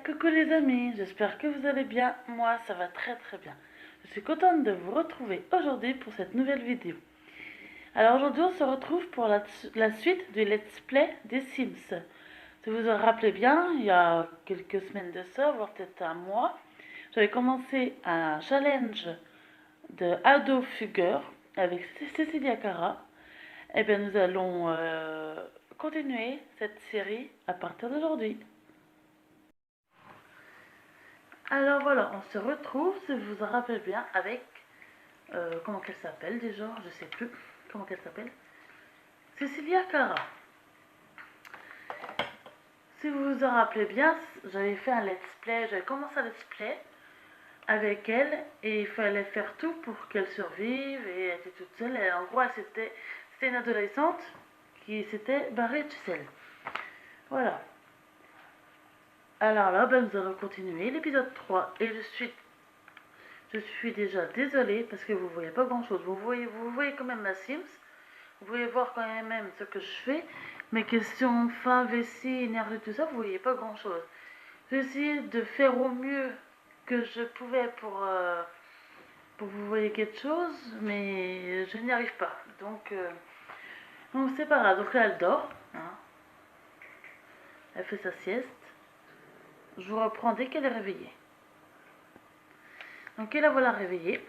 Coucou les amis, j'espère que vous allez bien. Moi, ça va très très bien. Je suis contente de vous retrouver aujourd'hui pour cette nouvelle vidéo. Alors aujourd'hui, on se retrouve pour la suite du Let's Play des Sims. Si vous vous rappelez bien, il y a quelques semaines de ça, voire peut-être un mois, j'avais commencé un challenge de Ado Fugger avec Cecilia Cara. Et bien, nous allons continuer cette série à partir d'aujourd'hui. Alors voilà, on se retrouve, si vous vous rappelez bien, avec... comment qu'elle s'appelle déjà? Je sais plus. Comment qu'elle s'appelle? Cecilia Cara. Si vous vous en rappelez bien, j'avais fait un let's play, j'avais commencé un let's play avec elle et il fallait faire tout pour qu'elle survive et elle était toute seule. Et en gros, c'était une adolescente qui s'était barrée de chez elle. Voilà. Alors là, ben, nous allons continuer l'épisode 3 et je suis déjà désolée parce que vous voyez pas grand chose. Vous voyez quand même la Sims. Vous pouvez voir quand même ce que je fais. Mes questions faim, vessie, énergie, tout ça, vous voyez pas grand chose. J'ai essayé de faire au mieux que je pouvais pour que vous voyez quelque chose, mais je n'y arrive pas. Donc c'est pas grave. Donc là, elle dort. Hein. Elle fait sa sieste. Je vous reprends dès qu'elle est réveillée. Donc, et la voilà réveillée.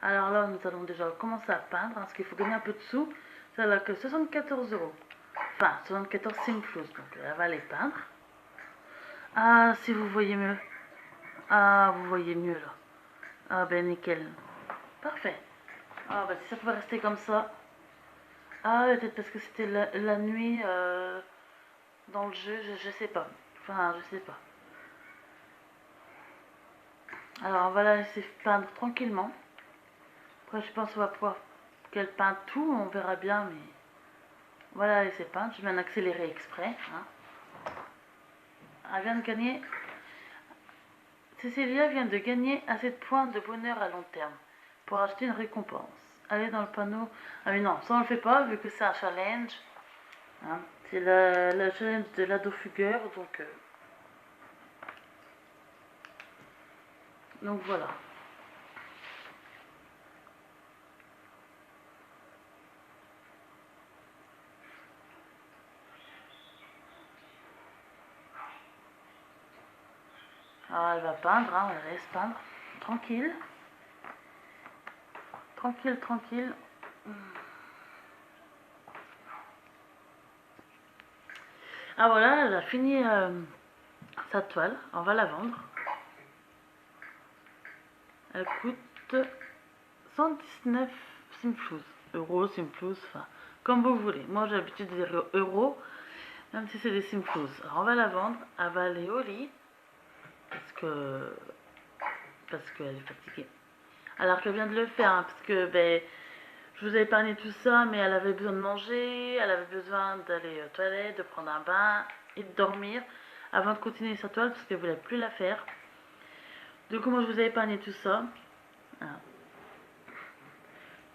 Alors là, nous allons déjà commencer à peindre, parce qu'il faut gagner un peu de sous. Ça n'a que 74 euros. Enfin, 74 simflouz. Donc, elle va les peindre. Ah, si vous voyez mieux. Ah, vous voyez mieux là. Ah, ben nickel. Parfait. Ah, ben si ça pouvait rester comme ça. Ah, peut-être parce que c'était la nuit dans le jeu, je sais pas. Enfin, je sais pas. Alors, on va la laisser peindre tranquillement. Après, je pense qu'on va pouvoir qu'elle peinte tout, on verra bien, mais on va la laisser peindre. Je mets un accéléré exprès. Hein. Elle vient de gagner. Cecilia vient de gagner assez de points de bonheur à long terme pour acheter une récompense. Allez dans le panneau. Ah mais non, ça on le fait pas vu que c'est un challenge. Hein. C'est la challenge de l'ado fugueur, donc voilà. Alors elle va peindre, hein, on la laisse peindre. Tranquille. Tranquille, tranquille. Ah voilà, elle a fini sa toile. On va la vendre. Elle coûte 119 simflouz. Euros, simflouz, enfin, comme vous voulez. Moi j'ai l'habitude de dire euros, même si c'est des simflouz. Alors on va la vendre. Elle va aller au lit. Parce qu'elle est fatiguée. Alors qu'elle vient de le faire, hein, parce que ben, je vous ai épargné tout ça, mais elle avait besoin de manger, elle avait besoin d'aller aux toilettes, de prendre un bain et de dormir avant de continuer sa toile parce qu'elle voulait plus la faire. Du coup, moi je vous ai épargné tout ça. Voilà.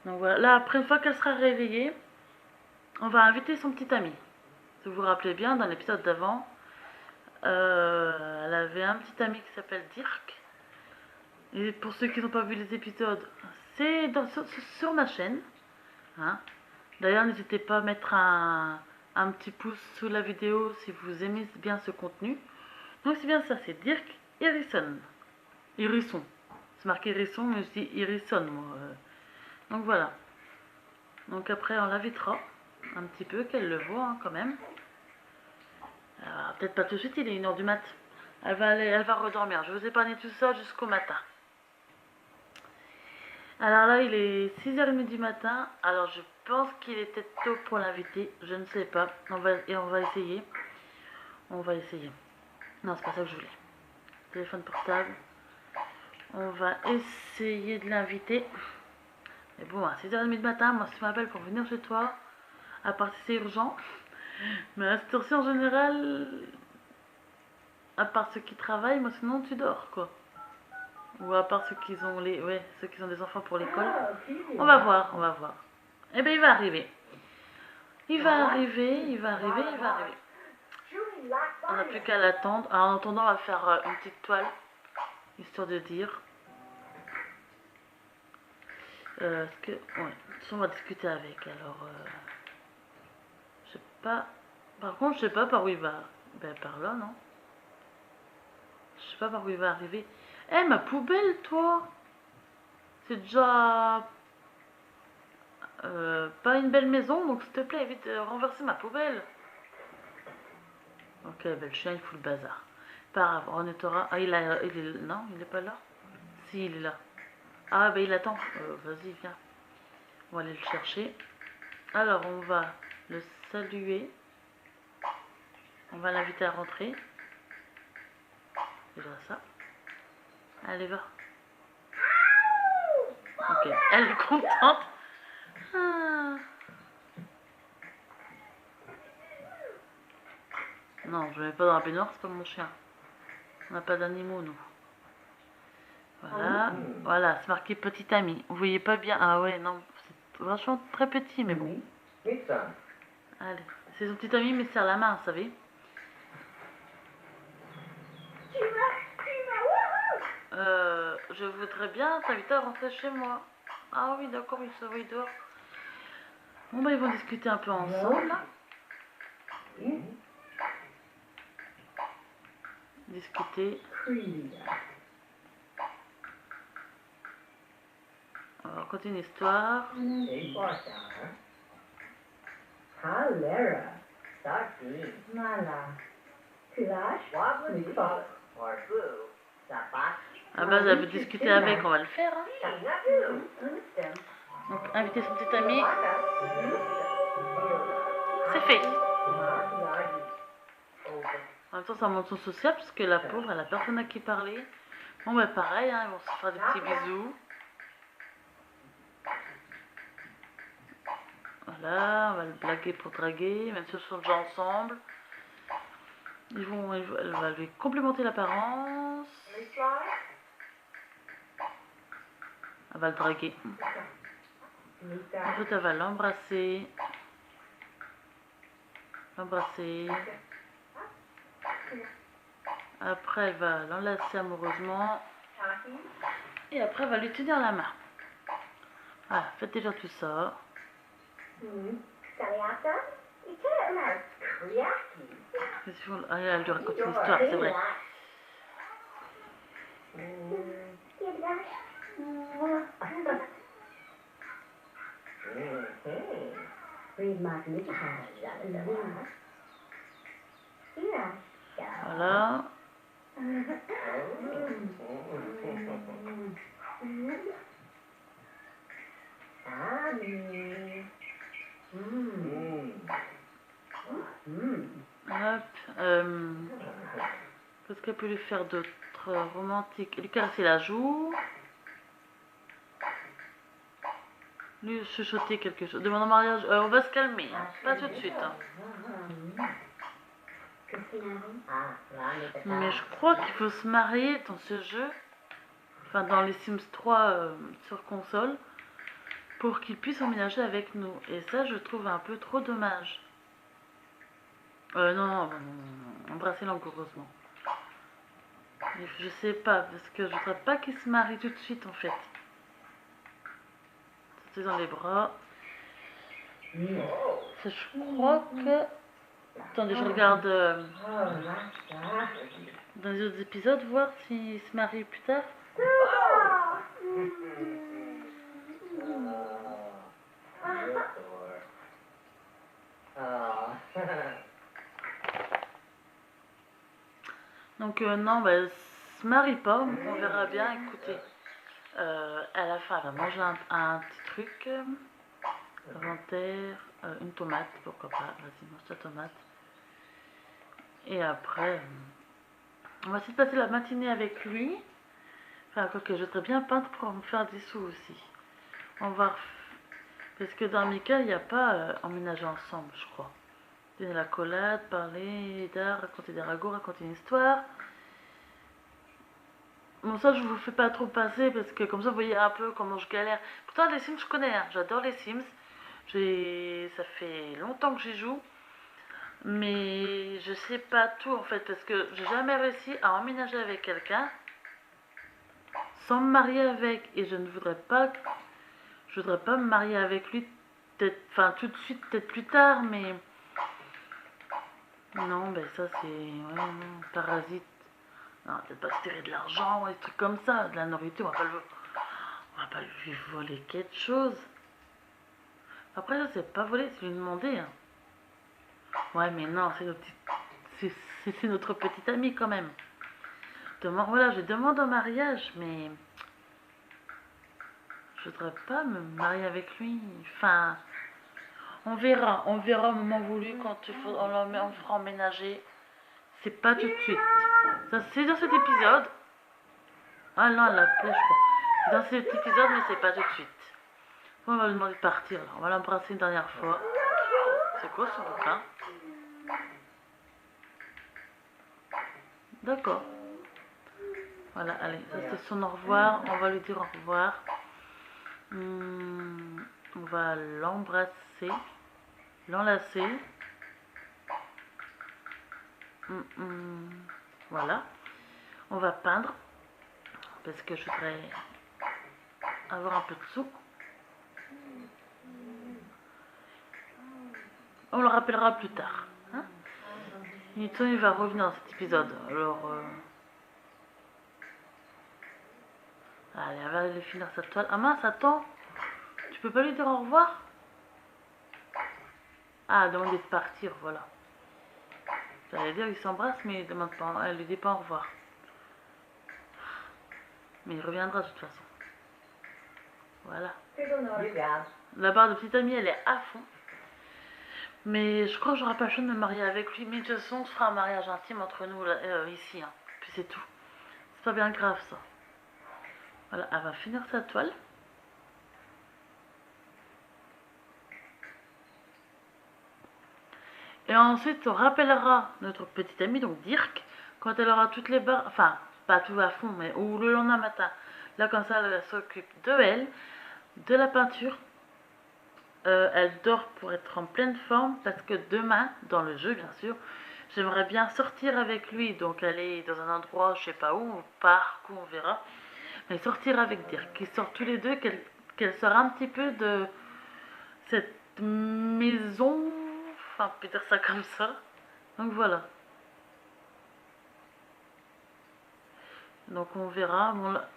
Donc voilà, là après une fois qu'elle sera réveillée, on va inviter son petit ami. Si vous vous rappelez bien, dans l'épisode d'avant, elle avait un petit ami qui s'appelle Dirk. Et pour ceux qui n'ont pas vu les épisodes, c'est sur ma chaîne. Hein. D'ailleurs, n'hésitez pas à mettre un petit pouce sous la vidéo si vous aimez bien ce contenu. Donc c'est bien ça, c'est Dirk Irisson. Irisson. C'est marqué Irisson, mais je dis Irisson moi. Donc voilà. Donc après on l'invitera un petit peu, qu'elle le voit hein, quand même. Peut-être pas tout de suite, il est 1h du mat. Elle va redormir. Je vous ai épargné tout ça jusqu'au matin. Alors là, il est 6h30 du matin. Alors je pense qu'il était tôt pour l'inviter. Je ne sais pas. On va essayer. On va essayer. Non, c'est pas ça que je voulais. Téléphone portable. On va essayer de l'inviter. Mais bon, à 6h30 du matin, moi, si tu m'appelles pour venir chez toi, à part si c'est urgent. Mais à cette heure-ci, en général, à part ceux qui travaillent, moi, sinon, tu dors, quoi. Ou à part ceux qui ont ceux qui ont des enfants pour l'école. On va voir, on va voir. Eh bien, il va arriver. Il va arriver. On n'a plus qu'à l'attendre. Alors, en attendant, on va faire une petite toile, histoire de dire. Est-ce que... Ouais, on va discuter avec, alors... je sais pas... Par contre, je sais pas par où il va... Ben, par là, non? Je sais pas par où il va arriver. Eh, ma poubelle, toi! C'est déjà... pas une belle maison, donc s'il te plaît, évite de renverser ma poubelle. Ok, ben le chien, il fout le bazar. Pas grave, on nettoiera... Ah, il est... Non, il est pas là? Si, il est là. Ah, ben il attend. Vas-y, viens. On va aller le chercher. Alors, on va le saluer. On va l'inviter à rentrer. Déjà ça. Allez, va. Ok, elle est contente. Ah. Non, je ne mets pas dans la baignoire, c'est pas mon chien. On n'a pas d'animaux, nous. Voilà, voilà, c'est marqué petit ami. Vous voyez pas bien? Ah ouais, non, c'est vachement très petit, mais bon. Allez, c'est son petit ami, mais serre la main, vous savez. Je voudrais bien t'inviter à rentrer chez moi. Ah oui, d'accord, il se voit dehors. Bon, bah, ils vont discuter un peu ensemble. Discuter. On va raconter une histoire. Ah bah, elle veut discuter avec, on va le faire. Hein. Donc, inviter son petit ami. C'est fait. En même temps, ça montre son social, parce que la pauvre, elle a personne à qui parler. Bon, bah, pareil, hein, ils vont se faire des petits bisous. Voilà, on va le blaguer pour draguer, même si ils sont déjà ensemble. Elle va lui complémenter l'apparence. Elle va le draguer. Ensuite, elle va l'embrasser. Après, elle va l'enlacer amoureusement. Et après, elle va lui tenir la main. Voilà, faites déjà tout ça. Ah, elle lui raconte une histoire, c'est vrai. Voilà. Hop. Qu'est-ce qu'elle peut lui faire d'autre romantique? Lui caresser la joue. Lui chuchoter quelque chose. Demande en mariage. On va se calmer. Hein. Pas tout de suite. Hein. Mais je crois qu'il faut se marier dans ce jeu. Enfin, dans les Sims 3 sur console. Pour qu'il puisse emménager avec nous. Et ça, je trouve un peu trop dommage. Non, embrasser langoureusement. Je sais pas, parce que je voudrais pas qu'il se marie tout de suite en fait. C'est dans les bras. Ça, je crois que... Attendez, je regarde dans les autres épisodes, voir s'il se marie plus tard. Donc non, bah, elle se marie pas, donc on verra bien. Écoutez, à la fin, elle va manger un petit truc. Inventaire, une tomate, pourquoi pas. Vas-y, mange ta tomate. Et après, on va essayer de passer la matinée avec lui. Enfin, quoi que je voudrais bien peindre pour me faire des sous aussi. On va... Parce que dans mes cas, il n'y a pas emménager ensemble, je crois. Donner la collade, parler d'art, raconter des ragots, raconter une histoire. Bon, ça, je vous fais pas trop passer parce que comme ça, vous voyez un peu comment je galère. Pourtant, les Sims, je connais, hein. J'adore les Sims. Ça fait longtemps que j'y joue. Mais je sais pas tout en fait, parce que j'ai jamais réussi à emménager avec quelqu'un sans me marier avec. Et je ne voudrais pas, je voudrais pas me marier avec lui, peut-être, enfin tout de suite, peut-être plus tard, mais non, ben ça c'est, ouais, non, parasite. Non, peut-être pas se tirer de l'argent ou des trucs comme ça, de la nourriture, on va pas lui voler quelque chose. Après, ça c'est pas voler, c'est lui demander. Hein. Ouais, mais non, c'est notre petite amie quand même. Voilà, je demande au mariage, mais je voudrais pas me marier avec lui. Enfin, on verra au moment voulu quand on fera emménager. C'est pas tout de suite. Ça, c'est dans cet épisode. Ah non, la pêche quoi. C'est dans cet épisode, mais c'est pas tout de suite. On va lui demander de partir là. On va l'embrasser une dernière fois. C'est quoi ce bouquin? D'accord. Voilà, allez, ça c'est son au revoir. On va lui dire au revoir. On va l'embrasser, l'enlacer. Voilà. On va peindre parce que je voudrais avoir un peu de sous. On le rappellera plus tard. Hein, Newton, il va revenir dans cet épisode. Alors, allez, elle va aller finir sa toile. Ah mince, attends. Tu peux pas lui dire au revoir? Ah, demander de partir, voilà. J'allais dire qu'il s'embrasse, mais il demande pas, elle lui dit pas au revoir. Mais il reviendra de toute façon. Voilà. La barre de petite amie, elle est à fond. Mais je crois que j'aurai pas le choix de me marier avec lui. Mais de toute façon, on se fera un mariage intime entre nous là, ici. Hein. Puis c'est tout. C'est pas bien grave ça. Voilà, elle va finir sa toile. Et ensuite, on rappellera notre petite amie, donc Dirk, quand elle aura toutes les barres, enfin, pas tout à fond, mais ou le lendemain matin. Là, comme ça, elle s'occupe de elle, de la peinture. Elle dort pour être en pleine forme parce que demain, dans le jeu, bien sûr, j'aimerais bien sortir avec lui. Donc, aller dans un endroit, je sais pas où, au parc, où on verra. Mais sortir avec Dirk, qu'ils sortent tous les deux, qu'elle sort un petit peu de cette maison, enfin, on peut dire ça comme ça. Donc voilà. Donc on verra. Bon, là,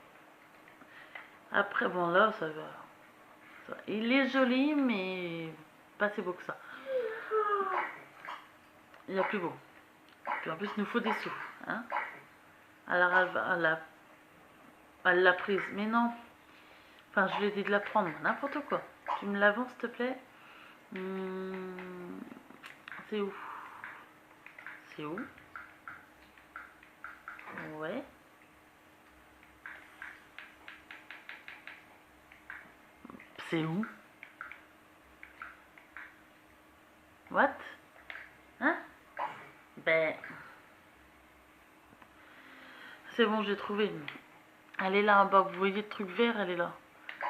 après, bon là, ça va. Il est joli, mais pas si beau que ça. Il y a plus beau. Puis en plus, il nous faut des sous. Hein. Alors elle l'a prise. Mais non. Enfin, je lui ai dit de la prendre. N'importe quoi. Tu me la vends, s'il te plaît. C'est où? C'est où? Ouais. C'est où? What? Hein? Ben... C'est bon, j'ai trouvé. Elle est là en bas. Vous voyez le truc vert, elle est là.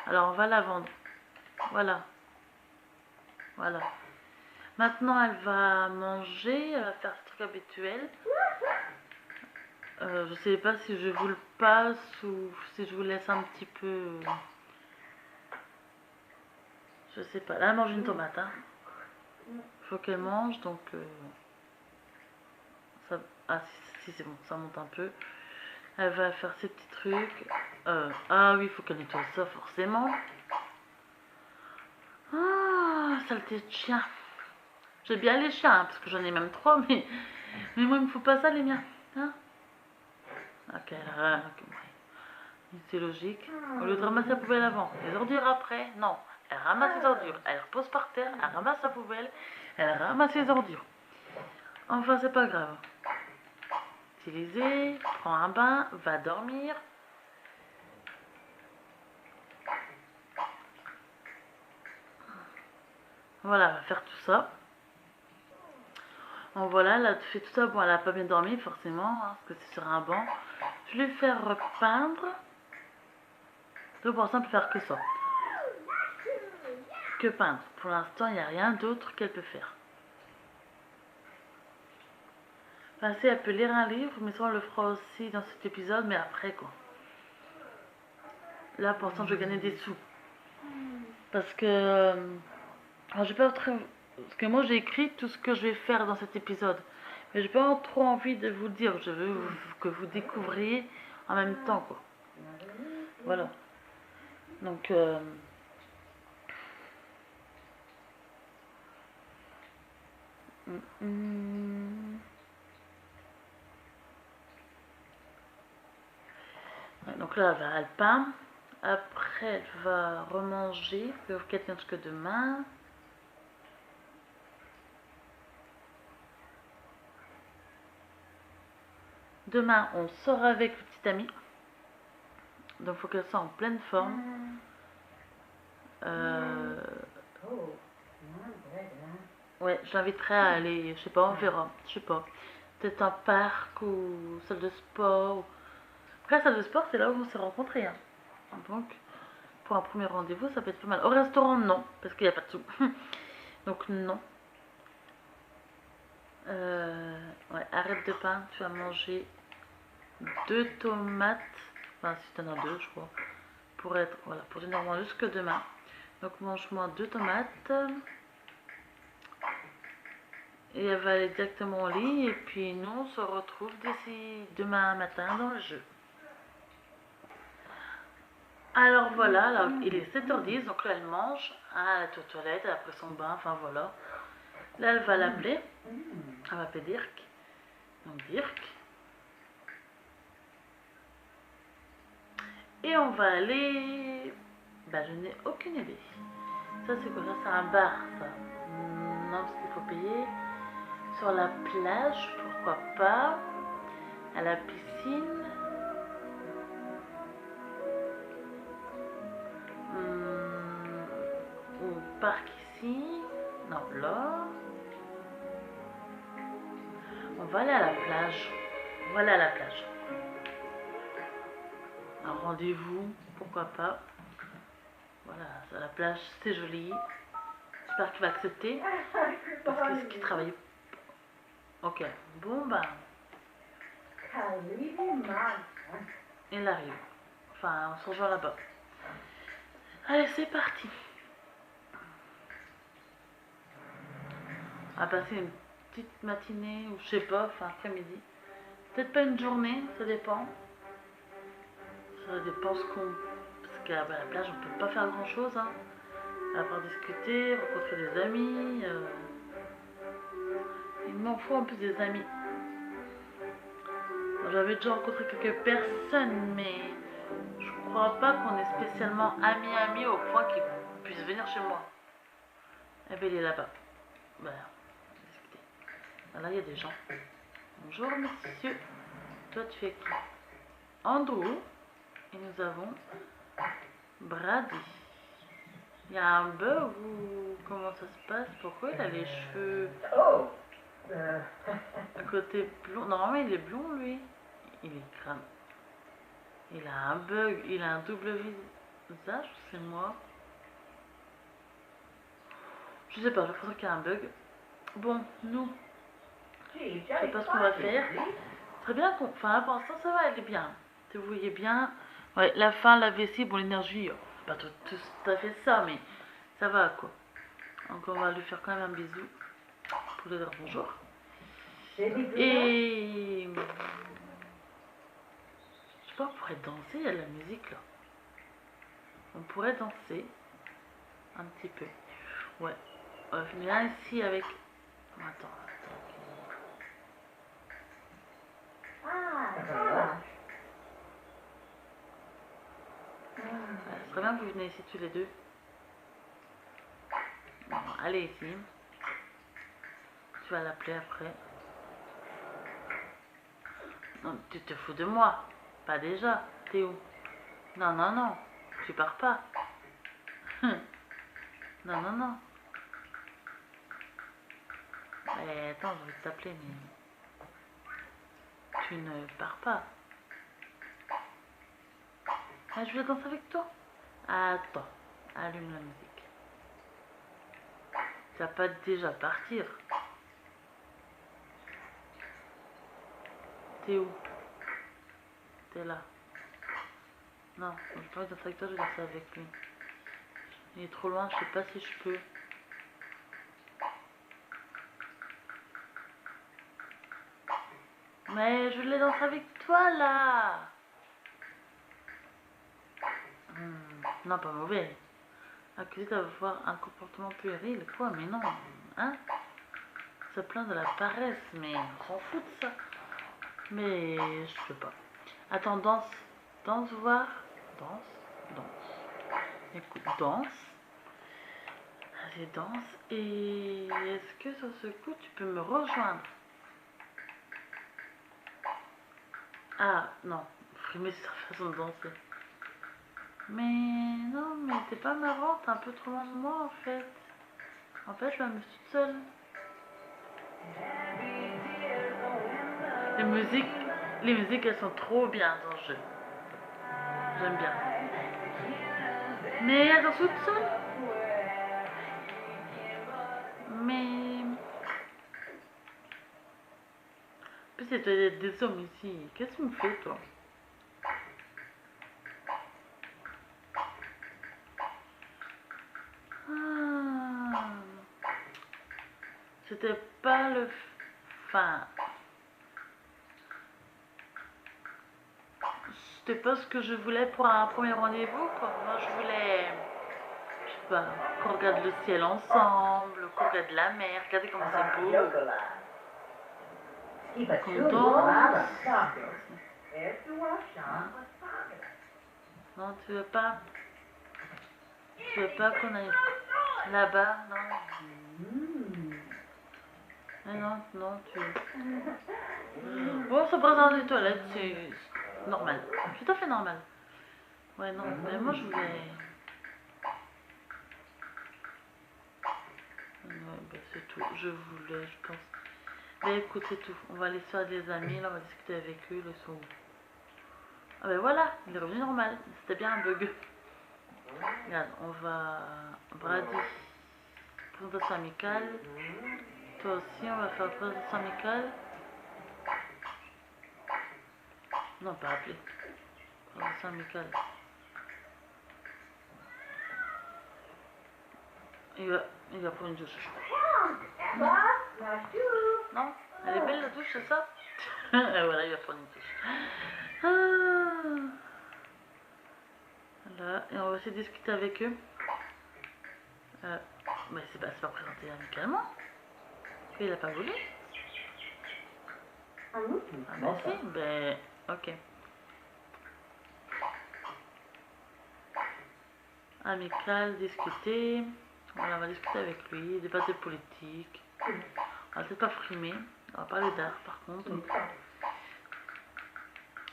Alors, on va la vendre. Voilà. Voilà. Maintenant, elle va manger. Elle va faire ce truc habituel. Je sais pas si je vous le passe ou si je vous laisse un petit peu... Je sais pas. Là, elle mange une tomate. Hein. Faut qu'elle mange, donc... Ça... Ah, si c'est bon, ça monte un peu. Elle va faire ses petits trucs. Ah oui, il faut qu'elle nettoie ça, forcément. Ah, saleté de chien. J'aime bien les chiens, hein, parce que j'en ai même 3, mais moi, il me faut pas ça, les miens. Hein, ok, là, c'est logique. Au lieu de ramasser la poubelle avant, les ordures après, non. Elle ramasse les ordures, elle repose par terre, elle ramasse la poubelle, elle ramasse les ordures. Enfin, c'est pas grave. Utiliser, prend un bain, va dormir. Voilà, elle va faire tout ça. Bon, voilà, elle a fait tout ça. Bon, elle a pas bien dormi, forcément, hein, parce que c'est sur un banc. Je vais lui faire repeindre. Donc, pour ça, on peut faire que ça. Que peindre. Pour l'instant, il n'y a rien d'autre qu'elle peut faire. Enfin, si elle peut lire un livre, mais ça on le fera aussi dans cet épisode, mais après quoi. Là pour l'instant je vais gagner des sous. Parce que... alors, j'ai pas trop... Parce que moi j'ai écrit tout ce que je vais faire dans cet épisode. Mais j'ai pas trop envie de vous le dire. Je veux que vous découvriez en même temps quoi. Voilà. Donc... Donc là, elle peint. Après, elle va remanger. Qu'elle tient jusque demain. Demain, on sort avec le petit ami. Donc, il faut qu'elle soit en pleine forme. Ouais, je l'inviterai à aller, je sais pas, on verra. Je sais pas. Peut-être un parc ou salle de sport. Après, salle de sport, c'est là où on s'est rencontrés. Hein. Donc, pour un premier rendez-vous, ça peut être pas mal. Au restaurant, non, parce qu'il n'y a pas de sous. Donc, non. Ouais, arrête de peindre, tu vas manger 2 tomates. Enfin, si t'en as 2, je crois. Pour être, voilà, pour généralement jusque demain. Donc, mange-moi 2 tomates. Et elle va aller directement au lit. Et puis, nous, on se retrouve d'ici demain matin dans le jeu. Alors voilà, là, il est 7h10, donc là elle mange, elle est aux toilettes, après son bain, enfin voilà. Là elle va l'appeler, elle va appeler Dirk, donc Dirk. Et on va aller, bah je n'ai aucune idée. Ça c'est quoi ça? C'est un bar ça? Non parce qu'il faut payer. Sur la plage, pourquoi pas? À la piscine. Au parc ici. Non, là. On va aller à la plage. On va aller à la plage. Un rendez-vous, pourquoi pas. Voilà, à la plage, c'est joli. J'espère qu'il va accepter. Parce que ce qu'il travaille. Ok, bon bah. Il arrive. Enfin, on se rejoint là-bas. Allez, c'est parti. On va passer une petite matinée, ou je sais pas, enfin après-midi. Peut-être pas une journée, ça dépend. Ça dépend ce qu'on... Parce qu'à la plage, on peut pas faire grand-chose. Hein. À part discuter, rencontrer des amis. Il m'en faut un peu des amis. J'avais déjà rencontré quelques personnes, mais je crois pas qu'on est spécialement amis au point qu'ils puissent venir chez moi. Eh bien, il est là-bas. Voilà, discuter. Là, il y a des gens. Bonjour, monsieur. Toi, tu es qui? Andrew. Et nous avons Brady. Il y a un bug ou comment ça se passe? Pourquoi il a les cheveux à côté blond? Normalement, il est blond, lui. Il est crâne. Il a un bug. Il a un double visage, c'est moi. Je sais pas, j'ai l'impression qu'il y a un bug. Bon, nous, je sais pas ce qu'on va faire. Très bien, enfin là pour l'instant ça va, elle est bien. Vous voyez bien. Ouais, la fin, la vessie, bon l'énergie, c'est pas tout à fait ça, mais ça va quoi. Donc on va lui faire quand même un bisou pour lui dire bonjour. Et je sais pas, on pourrait danser, il y a de la musique là. On pourrait danser un petit peu. Ouais. On va venir ici avec. Attends. Ce serait bien que vous venez ici tous les deux. Bon, allez ici. Tu vas l'appeler après. Non, tu te fous de moi. Pas déjà. T'es où? Non, non, non. Tu pars pas. Non, non, non. Mais attends, je vais t'appeler, mais... Tu ne pars pas. Ah, je voulais danser avec toi. Attends. Allume la musique. Tu vas pas déjà partir. T'es où? T'es là. Non, je peux pas danser avec toi, je vais danser avec lui. Il est trop loin, je sais pas si je peux. Mais je voulais danser avec toi là. Non, pas mauvais. Accusé d'avoir un comportement puéril, quoi, mais non. Hein? Se plaint de la paresse, mais on s'en fout de ça. Mais je peux pas. Attends, danse. Danse, voir. Danse. Danse. Écoute, danse. Allez, danse. Et est-ce que sur ce coup, tu peux me rejoindre? Ah, non. Frimer sur sa façon de danser. Mais non, mais t'es pas marrant, t'es un peu trop loin de moi en fait. En fait, je m'amuse toute seule. Les musiques, elles sont trop bien dans le jeu. J'aime bien. Mais elles sont toutes seules. Mais... En plus, il y a des hommes ici. Qu'est-ce que tu me fais, toi? Ah. C'était pas le... Enfin... C'était pas ce que je voulais pour un premier rendez-vous, quoi. Moi, je voulais... Je sais pas, qu'on regarde le ciel ensemble, qu'on regarde la mer, regardez comment c'est beau. Qu'on danse. Hein? Non, tu veux pas? Tu veux pas qu'on aille là-bas? Non. Mais non, non, tu... Bon, ça passe dans les toilettes, c'est normal. Tout à fait normal. Ouais, non, mais moi je voulais... Ouais, bah, c'est tout. Je voulais, je pense. Mais écoute, c'est tout. On va aller sur des amis, là, on va discuter avec eux, le son. Ah ben voilà, il est revenu normal. C'était bien un bug. Regarde, on va... Brady. Présentation amicale. Toi aussi, on va faire présentation amicale. Non, pas appeler. Présentation amicale. Il va prendre une douche. Non? Elle est belle la douche, c'est ça? Et voilà, il va prendre une douche. Ah. Voilà, et on va essayer de discuter avec eux. Mais c'est pas présenté amicalement. Il a pas voulu. Ah bah si, ben ok. Amical, discuter. Voilà, on va discuter avec lui, débattre de politique. On va peut-être pas frimer. On va parler d'art par contre.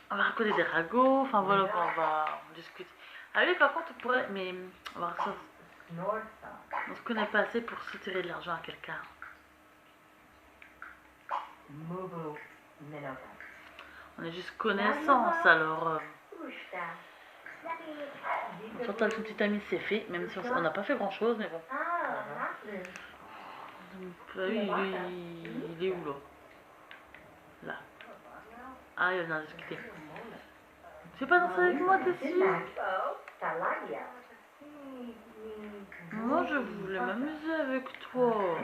On va raconter des ragots. Enfin voilà, on va discuter. Ah oui, par contre, on pourrait. Mais on va ça. On se connaît pas assez pour soutirer de l'argent à quelqu'un. On est juste connaissance, alors... On s'entend avec son petit ami, c'est fait, même si on n'a pas fait grand chose, mais bon. Oui, il est où là? Là. Ah, il en a discuté. Tu veux pas danser avec moi dessus? Moi, je voulais m'amuser avec toi.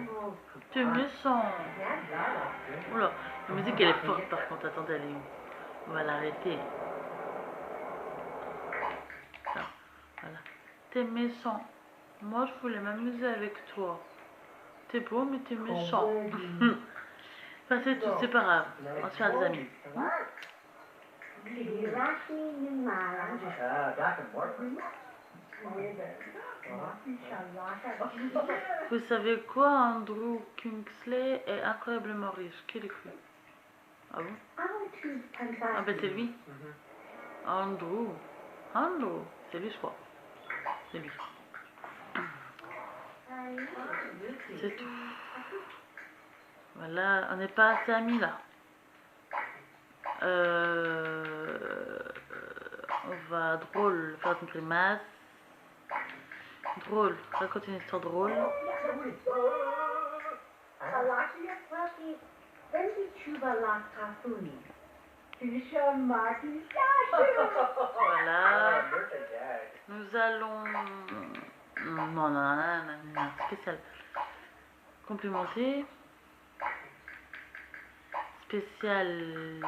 Tu es méchant. Oula, la musique elle est forte par contre. Attendez, elle est où? On va l'arrêter. Voilà. T'es méchant. Moi, je voulais m'amuser avec toi. T'es beau, mais t'es méchant. Enfin, c'est tout, c'est pas grave. On va se faire des amis. Vous savez quoi, Andrew Kingsley est incroyablement riche. Qui l'écrit? Ah bon? Ah ben c'est lui. Andrew. Andrew. C'est lui, je crois. C'est lui. C'est tout. Voilà, on n'est pas assez amis là. On va drôle, faire une grimace. Drôle, raconte une histoire drôle. Voilà. Nous allons... Non, non, non, non, non, non, spécial. Complémenter. Spécial...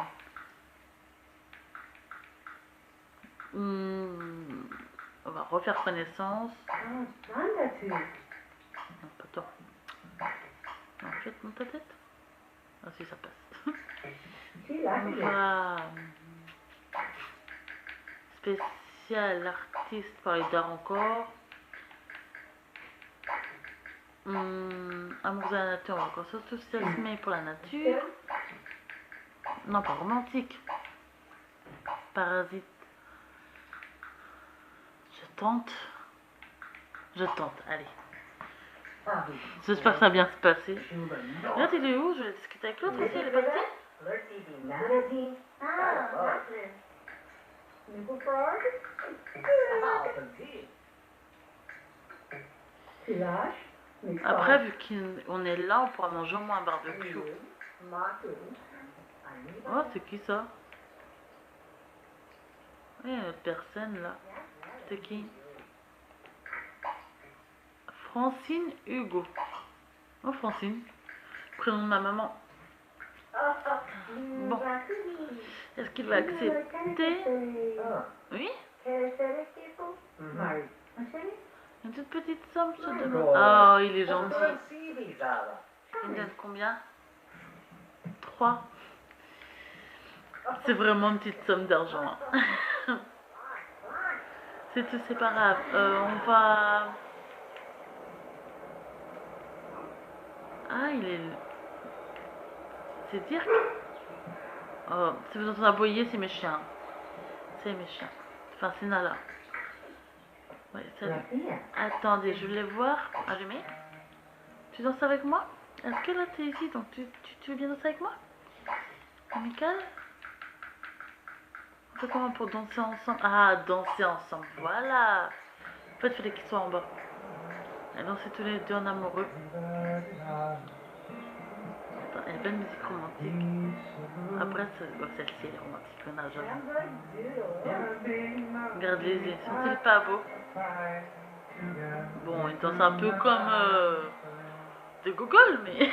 on va refaire connaissance. Non, pas toi. En fait, monte ta tête. Ah si, ça passe. On va... Spécial artiste par les dards encore. Amour de la nature, on va encore s'enthousiasmer pour la nature. Non, pas romantique. Parasite. Je tente, allez. J'espère que ça va bien se passer. Regarde, il est où? Je vais discuter avec l'autre aussi, elle est partie. Après, vu qu'on est là, on pourra manger au moins un barbecue. Oh, c'est qui ça? Il y a une autre personne là. C'est qui? Francine Hugo. Oh, Francine. Prénom de ma maman. Bon. Est-ce qu'il va accepter? Oui? Une toute petite somme, je te demande. Oh, il est gentil. Il me donne combien? 3. C'est vraiment une petite somme d'argent. C'est tout, c'est pas grave. On va... Ah, il est... C'est Dirk. Oh, si vous entendez aboyer, c'est mes chiens. C'est mes chiens. Enfin, c'est Nala. Ouais, salut. Attendez, je vais voir. Allumé. Tu danses avec moi? Est-ce que là, t'es ici, donc tu veux bien danser avec moi? Amical? On fait comment pour danser ensemble? Ah, danser ensemble, voilà. En fait, il fallait qu'ils soient en bas. Et danser tous les deux en amoureux. Attends, il y a plein de musique romantique. Après, celle-ci, elle est romantique, on a jamais. Regarde les yeux, sont-ils pas beaux? Bon, ils dansent un peu comme de Google, mais...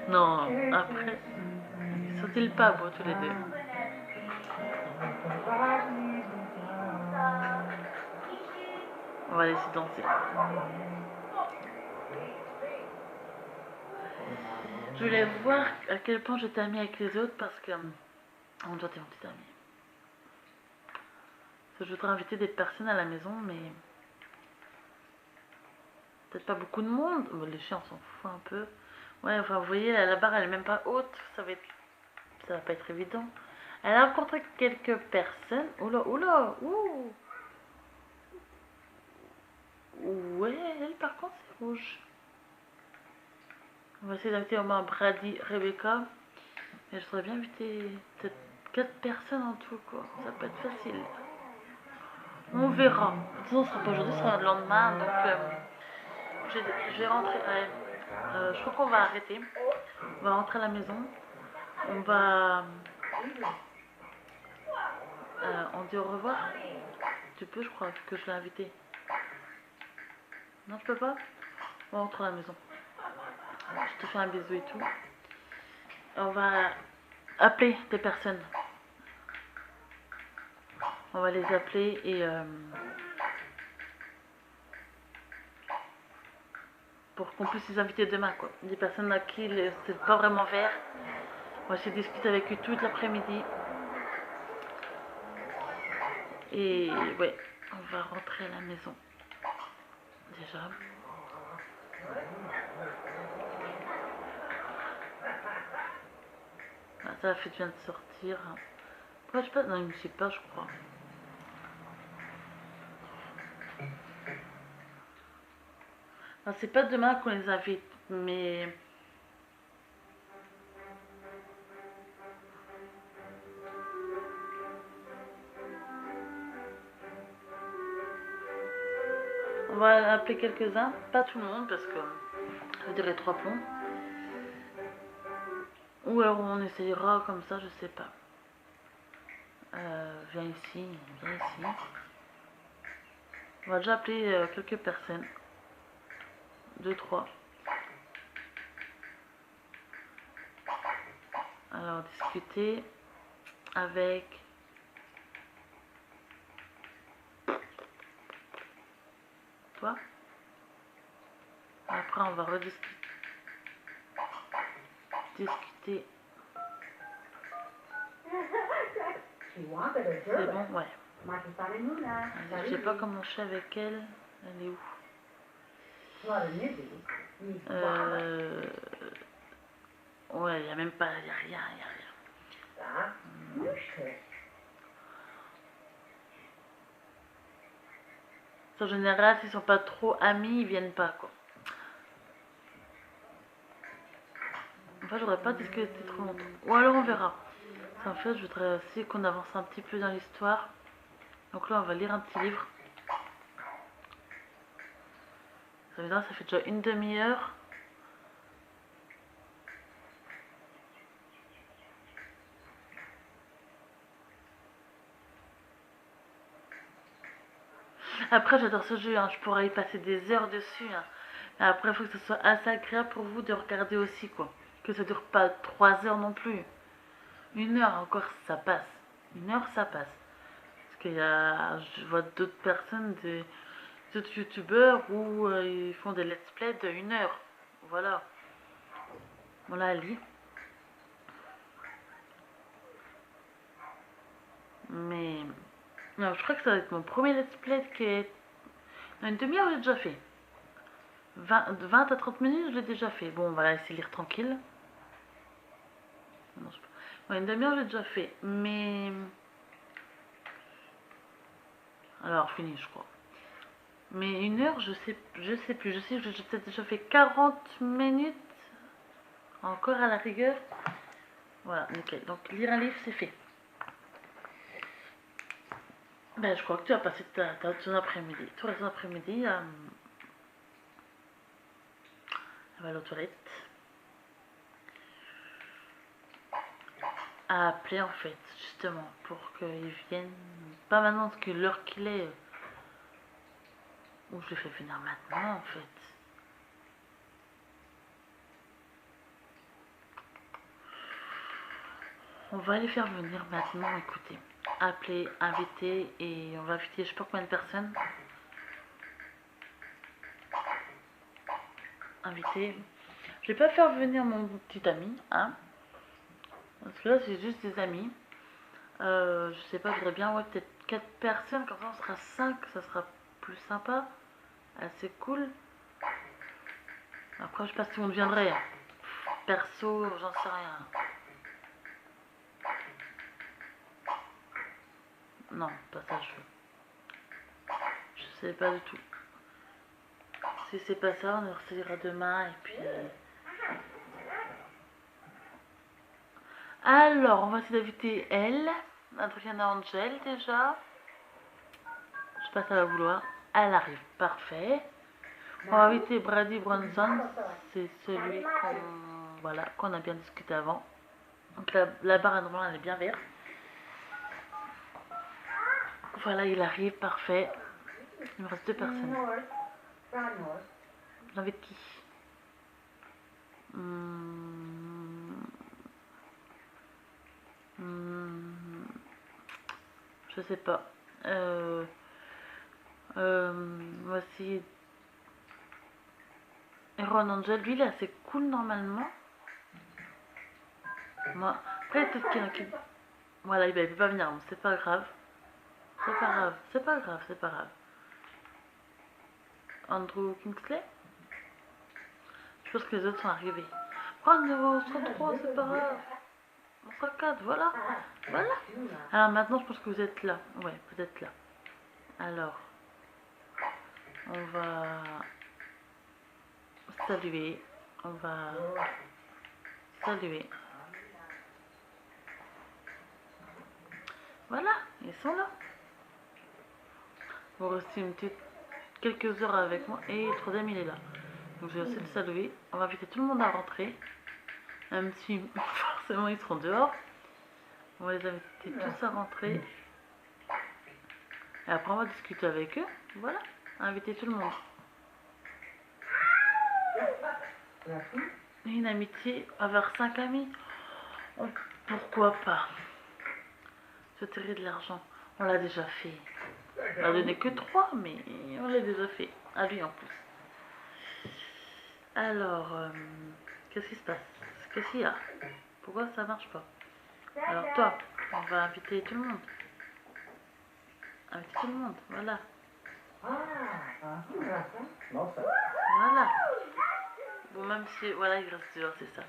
non, après, sont-ils pas beaux tous les deux? On va laisser danser. Je voulais voir à quel point j'étais amie avec les autres parce que on doit être mon petit ami. Je voudrais inviter des personnes à la maison, mais peut-être pas beaucoup de monde. Bon, les chiens, on s'en fout un peu. Ouais, enfin, vous voyez, la barre, elle est même pas haute. Ça va pas être évident. Elle a rencontré quelques personnes. Oula, oula, ouh. Ouais, elle, par contre, c'est rouge. On va essayer d'inviter au moins Brady, Rebecca. Mais je voudrais bien inviter peut-être 4 personnes en tout, quoi. Ça peut être facile. On verra. De toute façon, ce sera pas aujourd'hui, ce sera le lendemain. Donc, je vais rentrer. Ouais. Je crois qu'on va arrêter. On va rentrer à la maison. On va... on dit au revoir. Tu peux, je crois, que je l'ai invité. Non, je peux pas. On va rentrer à la maison. Je te fais un bisou et tout. On va appeler des personnes. On va les appeler et... pour qu'on puisse les inviter demain, quoi. Des personnes à qui c'est pas vraiment vert. On va essayer de discuter avec eux toute l'après-midi. Et ouais, on va rentrer à la maison. Déjà. Ah, ça la fête vient de sortir. Pourquoi je sais pas? Non, il me suit pas, je crois. Enfin, c'est pas demain qu'on les invite, mais... On va appeler quelques-uns, pas tout le monde, parce que... ça veut dire les 3 plombs. Ou alors on essayera comme ça, je sais pas. Viens ici, viens ici. On va déjà appeler quelques personnes. 2, 3. Alors discuter avec toi. Après on va rediscuter. Discuter. C'est bon, ouais. Je sais pas comment je suis avec elle. Elle est où? Ouais, il n'y a même pas, il n'y a rien, il n'y a rien. En général, s'ils sont pas trop amis, ils viennent pas, quoi. Enfin, je voudrais pas discuter trop longtemps. Ou alors on verra. En fait, je voudrais aussi qu'on avance un petit peu dans l'histoire. Donc là, on va lire un petit livre. Ça fait déjà une demi-heure. Après, j'adore ce jeu, hein. Je pourrais y passer des heures dessus. Hein. Mais après, il faut que ce soit assez agréable pour vous de regarder aussi, quoi. Que ça dure pas 3 heures non plus. 1 heure encore, ça passe. 1 heure, ça passe. Parce qu'il y a, je vois d'autres personnes, d'autres youtubeurs où ils font des let's play de 1 heure. Voilà. Voilà, Ali. Mais non, je crois que ça va être mon premier let's play qui est... Dans une demi-heure, j'ai déjà fait. 20 à 30 minutes, je l'ai déjà fait. Bon, on va la laisser lire tranquille. Non, bon, une demi-heure, j'ai déjà fait. Mais... Alors, fini, je crois. Mais 1 heure, je sais plus. Je sais que j'ai peut-être déjà fait 40 minutes. Encore à la rigueur. Voilà, nickel. Donc, lire un livre, c'est fait. Ben, je crois que tu as passé ton après-midi. Tout reste après-midi à aller aux toilettes. À appeler, en fait, justement, pour qu'ils viennent. Pas maintenant, parce que l'heure qu'il est. Ou je les fais venir maintenant, en fait. On va les faire venir maintenant, écoutez. Appeler, inviter, et on va inviter je sais pas combien de personnes. Inviter. Je vais pas faire venir mon petit ami, hein. Parce que là, c'est juste des amis. Je sais pas, je voudrais bien, ouais, peut-être 4 personnes, comme ça on sera 5, ça sera plus sympa. Assez cool. Après, je sais pas si tout le monde viendrait. Hein. Perso, j'en sais rien. Non, pas ça, je sais pas du tout. Si c'est pas ça, on essayera demain et puis... Alors, on va essayer d'inviter elle, Adriana Angel déjà. Je sais pas si ça va vouloir. Elle arrive, parfait. On va inviter Brady Bronson, c'est celui qu'on a bien discuté avant. Donc la barre normalement elle est bien verte. Voilà, il arrive, parfait. Il me reste 2 personnes. Avec qui? Je sais pas. Voici Ron Angel, lui il est assez cool normalement. Moi, après peut-être qu'il y en a qui... Voilà, il peut pas venir, c'est pas grave. C'est pas grave, c'est pas grave, c'est pas grave. Andrew Kingsley. Je pense que les autres sont arrivés. Oh, on sera 3, c'est pas grave. On sera 4, voilà. Voilà. Alors maintenant, je pense que vous êtes là. Ouais, vous êtes là. Alors, on va saluer. On va saluer. Voilà, ils sont là. Vous restez quelques heures avec moi. Et le troisième, il est là. Donc je vais aussi le saluer. On va inviter tout le monde à rentrer. Même si forcément ils seront dehors. On va les inviter tous à rentrer. Et après on va discuter avec eux. Voilà, inviter tout le monde. Une amitié avec 5 amis. Pourquoi pas? Se tirer de l'argent. On l'a déjà fait. On n'a donné que 3, mais on l'a déjà fait. À lui en plus. Alors, qu'est-ce qui se passe? Qu'est-ce qu'il y a? Pourquoi ça marche pas? Alors toi, on va inviter tout le monde. Inviter tout le monde, voilà. Voilà. Bon, même si, voilà, il reste dehors, c'est ça.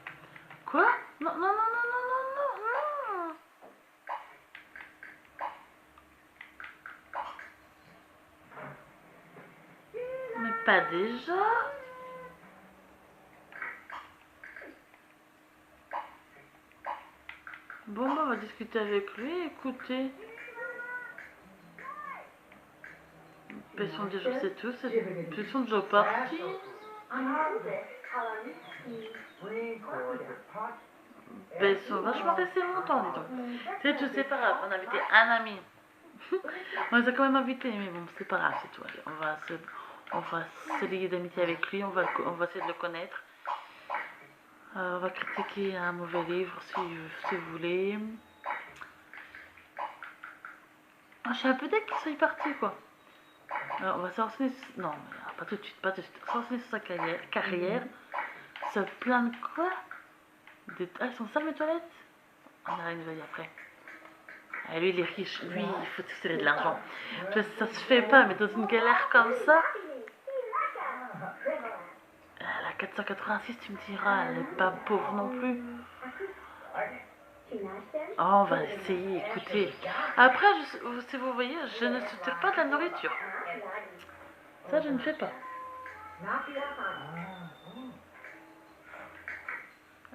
Quoi? Non, non, non, non, non, non, non. Mais pas déjà. Bon, bah, on va discuter avec lui, écoutez. Ils sont déjà, c'est tout, ils sont déjà partis. Ils sont vachement restés longtemps, dis donc. C'est pas grave, on a invité un ami. On les a quand même invités, mais bon, c'est pas grave, c'est tout. Allez, on va se lier d'amitié avec lui, on va essayer de le connaître. On va critiquer un mauvais livre si vous voulez. Je suis un peu deck qu'il soit parti, quoi. Alors, on va s'enseigner. Non, mais pas tout de suite, pas tout de suite. S'enseigner sur sa carrière. Se plaindre quoi? Ah, ils sont sales mes toilettes? On a une nouvelle après. Ah, lui, il est riche. Lui, il faut tirer de l'argent. Ça se fait pas, mais dans une galère comme ça. La 486, tu me diras, elle est pas pauvre non plus. Oh, on va essayer, écoutez. Après, si vous voyez, je ne soutiens pas de la nourriture. Ça, je ne fais pas.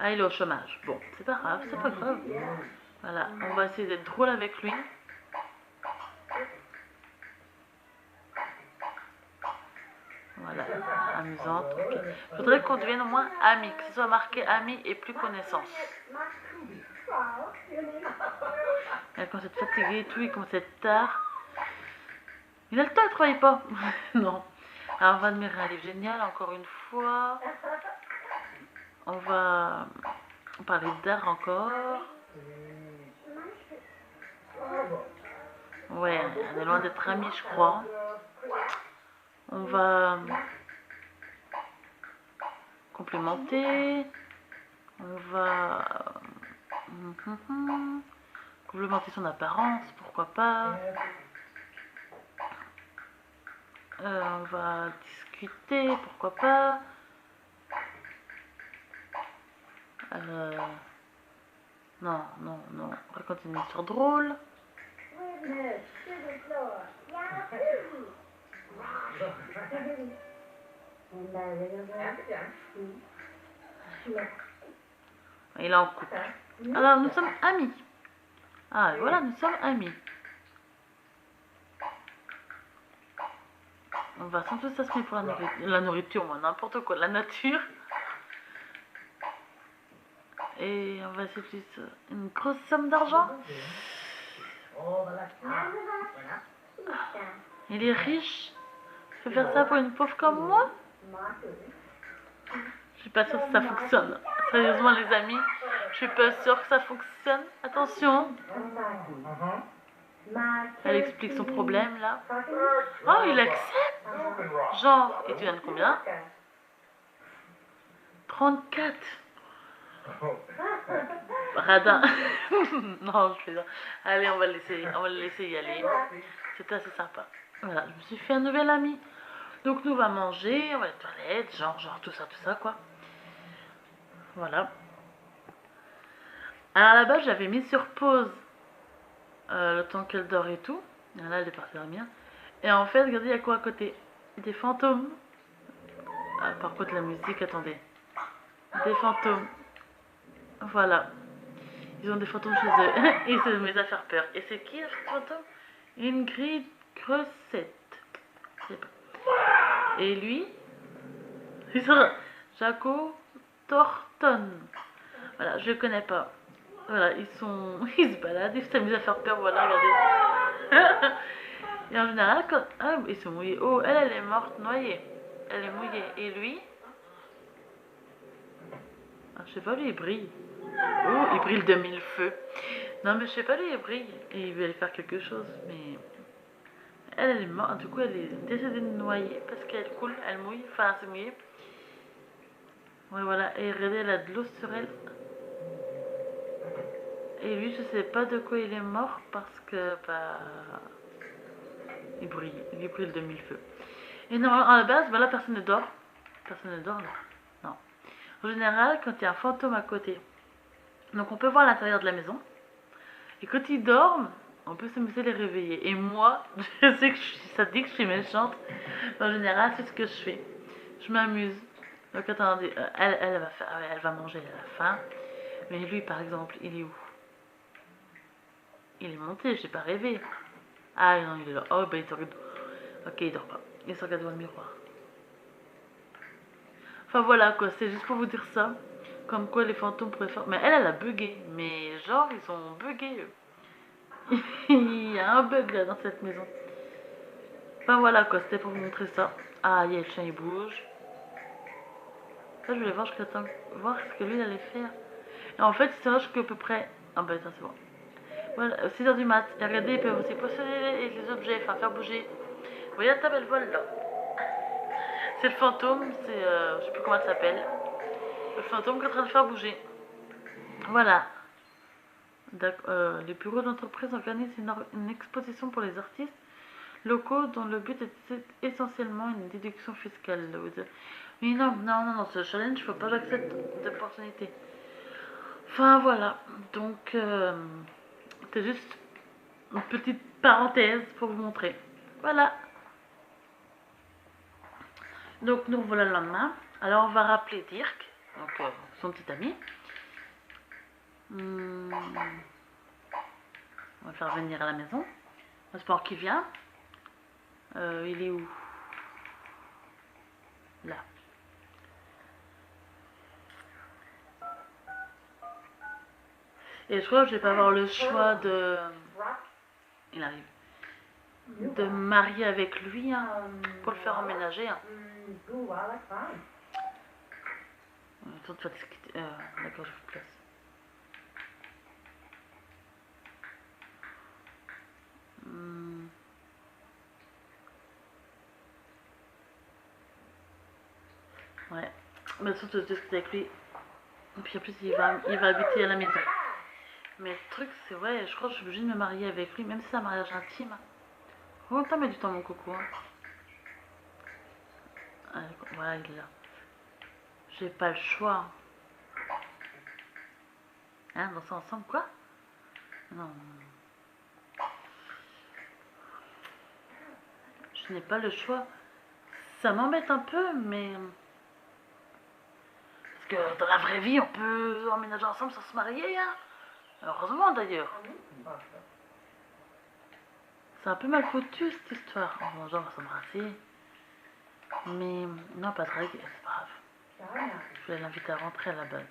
Ah, il est au chômage. Bon, c'est pas grave, c'est pas grave. Voilà, on va essayer d'être drôle avec lui. Voilà, amusante. Okay. Faudrait qu'on devienne au moins amis, que ce soit marqué amis et plus connaissance. Elle commence à être fatiguée et tout, il commence à être tard. Il a le temps, il travaille pas. Non. Alors on va admirer un livre génial, encore une fois. On va parler d'art encore. Ouais, on est loin d'être amis, je crois. On va complémenter. On va complémenter son apparence, pourquoi pas. On va discuter, pourquoi pas. Non, non, non. Raconter une histoire drôle. Il est en couple. Alors, nous sommes amis. Ah, voilà, nous sommes amis. On va s'enthousiasmer pour la nourriture, moi, n'importe quoi, la nature. Et on va essayer une grosse somme d'argent. Il est riche. Je peux faire ça pour une pauvre comme moi? Je suis pas sûre que ça fonctionne. Sérieusement, les amis, je suis pas sûre que ça fonctionne. Attention. Elle explique son problème, là. Oh, il accepte. Genre, et tu gagnes combien? 34. Radin. Non, je fais ça. Allez, on va le laisser y aller. C'était assez sympa. Voilà, je me suis fait un nouvel ami. Donc nous on va manger, on va aller aux toilettes, genre tout ça quoi. Voilà. Alors là-bas j'avais mis sur pause le temps qu'elle dort et tout. Et là elle est partie dormir. Et en fait, regardez, il y a quoi à côté? Des fantômes. Ah, par contre la musique, attendez. Des fantômes. Voilà. Ils ont des fantômes chez eux. Et ça me met à faire peur. Et c'est qui le fantôme? Ingrid Grosset. Je sais pas. Et lui, Jaco Thornton. Voilà, je le connais pas. Voilà, ils se baladent, ils s'amusent à faire peur, voilà, regardez. Et en général, quand... Ah, ils sont mouillés. Oh, elle est morte, noyée. Elle est mouillée. Et lui, ah, je sais pas, lui, il brille. Oh, il brille de mille feux. Non, mais je sais pas, lui, il brille. Et il veut aller faire quelque chose, mais... Elle est morte. Du coup, elle est décédée de noyer parce qu'elle coule, elle mouille. Enfin, elle s'est mouillée. Ouais, voilà. Et regardez, elle a de l'eau sur elle. Et lui, je sais pas de quoi il est mort parce que, bah... il brille de mille feux. Et non, à la base, bah là, personne ne dort. Personne ne dort, là. Non. En général, quand il y a un fantôme à côté, donc on peut voir l'intérieur de la maison. Et quand ils dorment, on peut s'amuser à les réveiller. Et moi, je sais que ça dit que je suis méchante. Mais en général, c'est ce que je fais. Je m'amuse. Donc attendez, elle va faire, ah ouais, elle va manger à la fin. Mais lui, par exemple, il est où? Il est monté, j'ai pas rêvé. Ah non, il est là. Oh, bah il te regarde. Ok, il dort pas. Il se regarde dans le miroir. Enfin voilà quoi, c'est juste pour vous dire ça. Comme quoi les fantômes pourraient faire. Mais elle a bugué. Mais genre, ils ont bugué eux. Il y a un bug là dans cette maison. Enfin voilà quoi, c'était pour vous montrer ça. Ah, il y a le chien, il bouge. Ça, je voulais voir jusqu'à temps, voir ce que lui il allait faire. Et en fait, c'est vrai jusqu'à peu près. Ah bah attends, c'est bon. Voilà, 6 h du mat. Et regardez, ils peuvent aussi posséder les objets, enfin faire bouger. Vous voyez la table, elle vole là. C'est le fantôme, c'est. Je sais plus comment elle s'appelle. Le fantôme qui est en train de faire bouger. Voilà. Les bureaux d'entreprise organisent une exposition pour les artistes locaux dont le but est essentiellement une déduction fiscale. Mais non, ce challenge, il faut pas que j'accepte d'opportunité. Enfin voilà, donc c'était juste une petite parenthèse pour vous montrer. Voilà, donc nous voilà le lendemain. Alors on va rappeler Dirk, donc son petit ami. On va le faire venir à la maison. Le sport qui vient. Il est où? Là. Et je crois que je vais pas avoir le choix de... Il arrive. De me marier avec lui hein, pour le faire emménager. Hein. D'accord, je vous place. Ouais. Mais surtout de discuter avec lui. Et puis en plus, il va habiter à la maison. Mais le truc, c'est ouais, je crois que je suis obligée de me marier avec lui, même si c'est un mariage intime. Combien de temps met du temps, mon coco hein. Voilà, il est là. J'ai pas le choix. Hein, danser ensemble, quoi? Non. Je n'ai pas le choix. Ça m'embête un peu, mais... Parce que dans la vraie vie, on peut emménager ensemble sans se marier, hein. Heureusement, d'ailleurs. C'est un peu mal foutu, cette histoire. On va s'embrasser. Mais non, pas draguer, c'est pas grave. Je voulais l'inviter à rentrer à la base.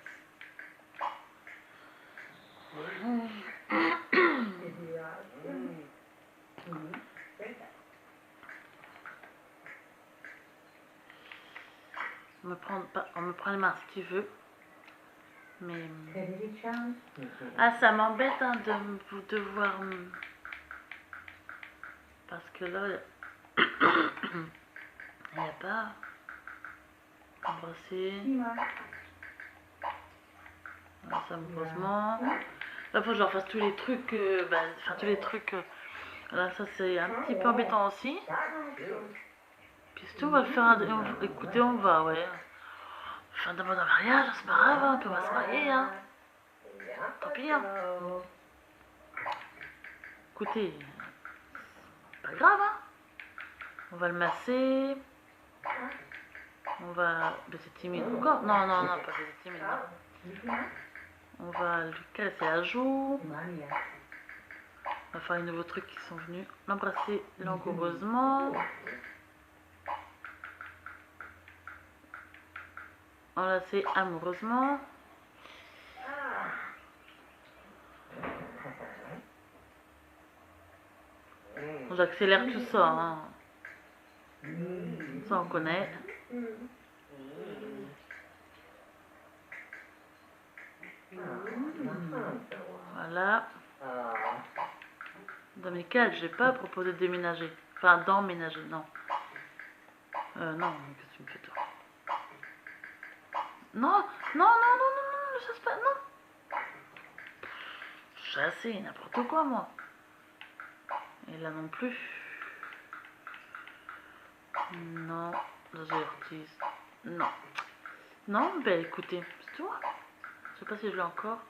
On me prend les mains si tu veux. Mais... Ah, ça m'embête hein, de vous devoir... Parce que là... Il n'y a pas... Embrasser... Amoureusement... Là, faut que je refasse tous les trucs... Enfin, tous les trucs... Là, ça c'est un petit peu embêtant aussi. Puis surtout, on va le faire... Écoutez, on va, ouais... Faire une demande en mariage, c'est pas grave, hein, puis on va se marier, hein. Tant pis, hein. Écoutez, pas grave, hein. On va le masser. On va... C'est timide encore. Non, pas c'est timide, non. On va lui caresser la joue. On va faire les nouveaux trucs qui sont venus. L'embrasser langoureusement. Enlacer amoureusement. j'accélère tout ça. Hein. Ça, on connaît. Voilà. Dans mes cas, je n'ai pas proposé de déménager. Enfin, d'emménager, non. Non, qu'est-ce que tu me fais, toi? Non, non, non, non, non, non, ça se passe, non. J'ai assez, n'importe quoi, moi. Et là non plus. Non, Ortiz. Non. Non, ben écoutez, c'est tout. Je sais pas si je l'ai encore.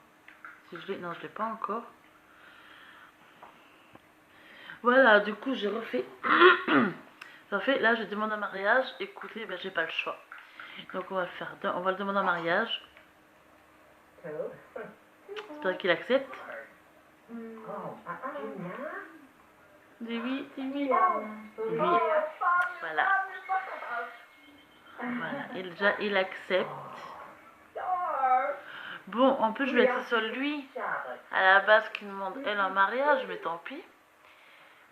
Si je l'ai, non, je l'ai pas encore. Voilà, du coup, j'ai refait. Là, je demande un mariage. Écoutez, ben j'ai pas le choix. Donc on va le faire. On va le demander en mariage. J'espère qu'il accepte. Dis oui, dis oui. Oui. Voilà. Voilà. Et déjà, il accepte. Bon, en plus, je vais être seul lui. À la base, qui demande elle en mariage, mais tant pis.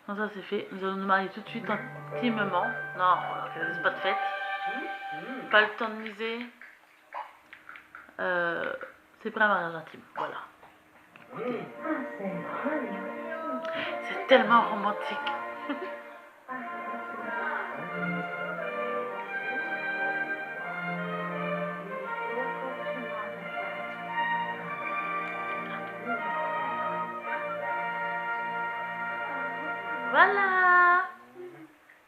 Donc ça, c'est fait. Nous allons nous marier tout de suite intimement. Non, on ne pas de fête. Pas le temps de miser. C'est pas un mariage intime. Voilà. C'est tellement romantique. Voilà.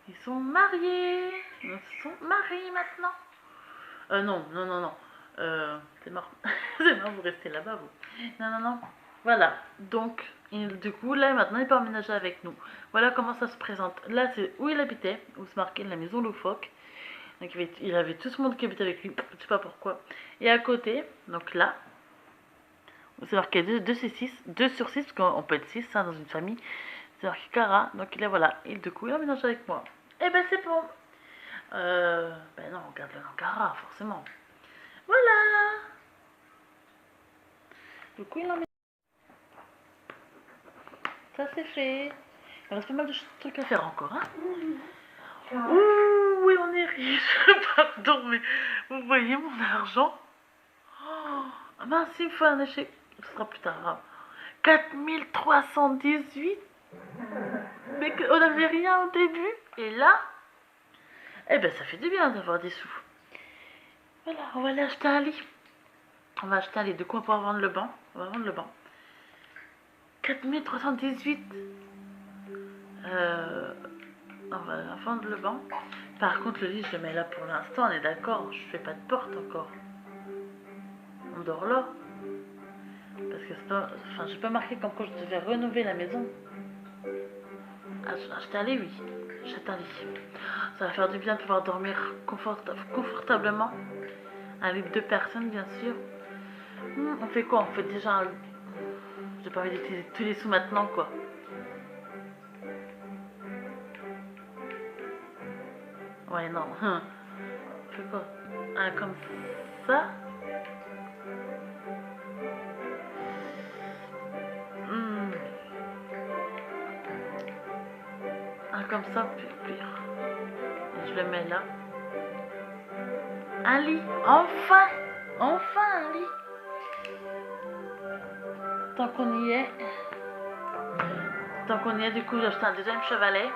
Ils sont mariés. Ils sont mariés maintenant. Non, non, non, non. C'est mort. C'est mort, vous restez là-bas, vous. Non, non, non. Voilà. Donc, du coup, là, maintenant, il peut emménager avec nous. Voilà comment ça se présente. Là, c'est où il habitait, où se marquait la maison loufoque. Donc, il avait tout ce monde qui habitait avec lui. Je sais pas pourquoi. Et à côté, donc là, c'est marqué 2 sur 6. 2 sur 6, parce qu'on peut être 6 hein, dans une famille. C'est marqué Cara. Donc, là, voilà. Et du coup, il emménage avec moi. Et ben, c'est bon. Ben non, on garde le nom Cara, forcément. Voilà. Du coup, il en met. Ça, c'est fait. Il reste pas mal de trucs à faire encore, hein. Ouh, oui, on est riche. Pardon, mais vous voyez mon argent? Oh, mince, il me faut un échec. Ce sera plus tard. Hein. 4318. Mais on n'avait rien au début. Et là, eh ben, ça fait du bien d'avoir des sous. Voilà, on va aller acheter un lit. On va acheter un lit. De quoi on va vendre le banc? On va vendre le banc. 4318. On va vendre le banc. Par contre, le lit, je le mets là pour l'instant, on est d'accord. Je fais pas de porte encore. On dort là. Parce que c'est pas. Enfin, j'ai pas marqué comme quoi je devais rénover la maison. Acheter un lit, oui. J'achète un lit. Ça va faire du bien de pouvoir dormir confortablement. Un lit de 2 personnes, bien sûr. On fait quoi? On fait déjà un. J'ai pas envie d'utiliser tous les sous maintenant, quoi. Ouais, non. On fait quoi? Un comme ça. Un comme ça, pire. Et je le mets là. Un lit. Enfin! Enfin un lit. Tant qu'on y est. Du coup, j'ai acheté un deuxième chevalet.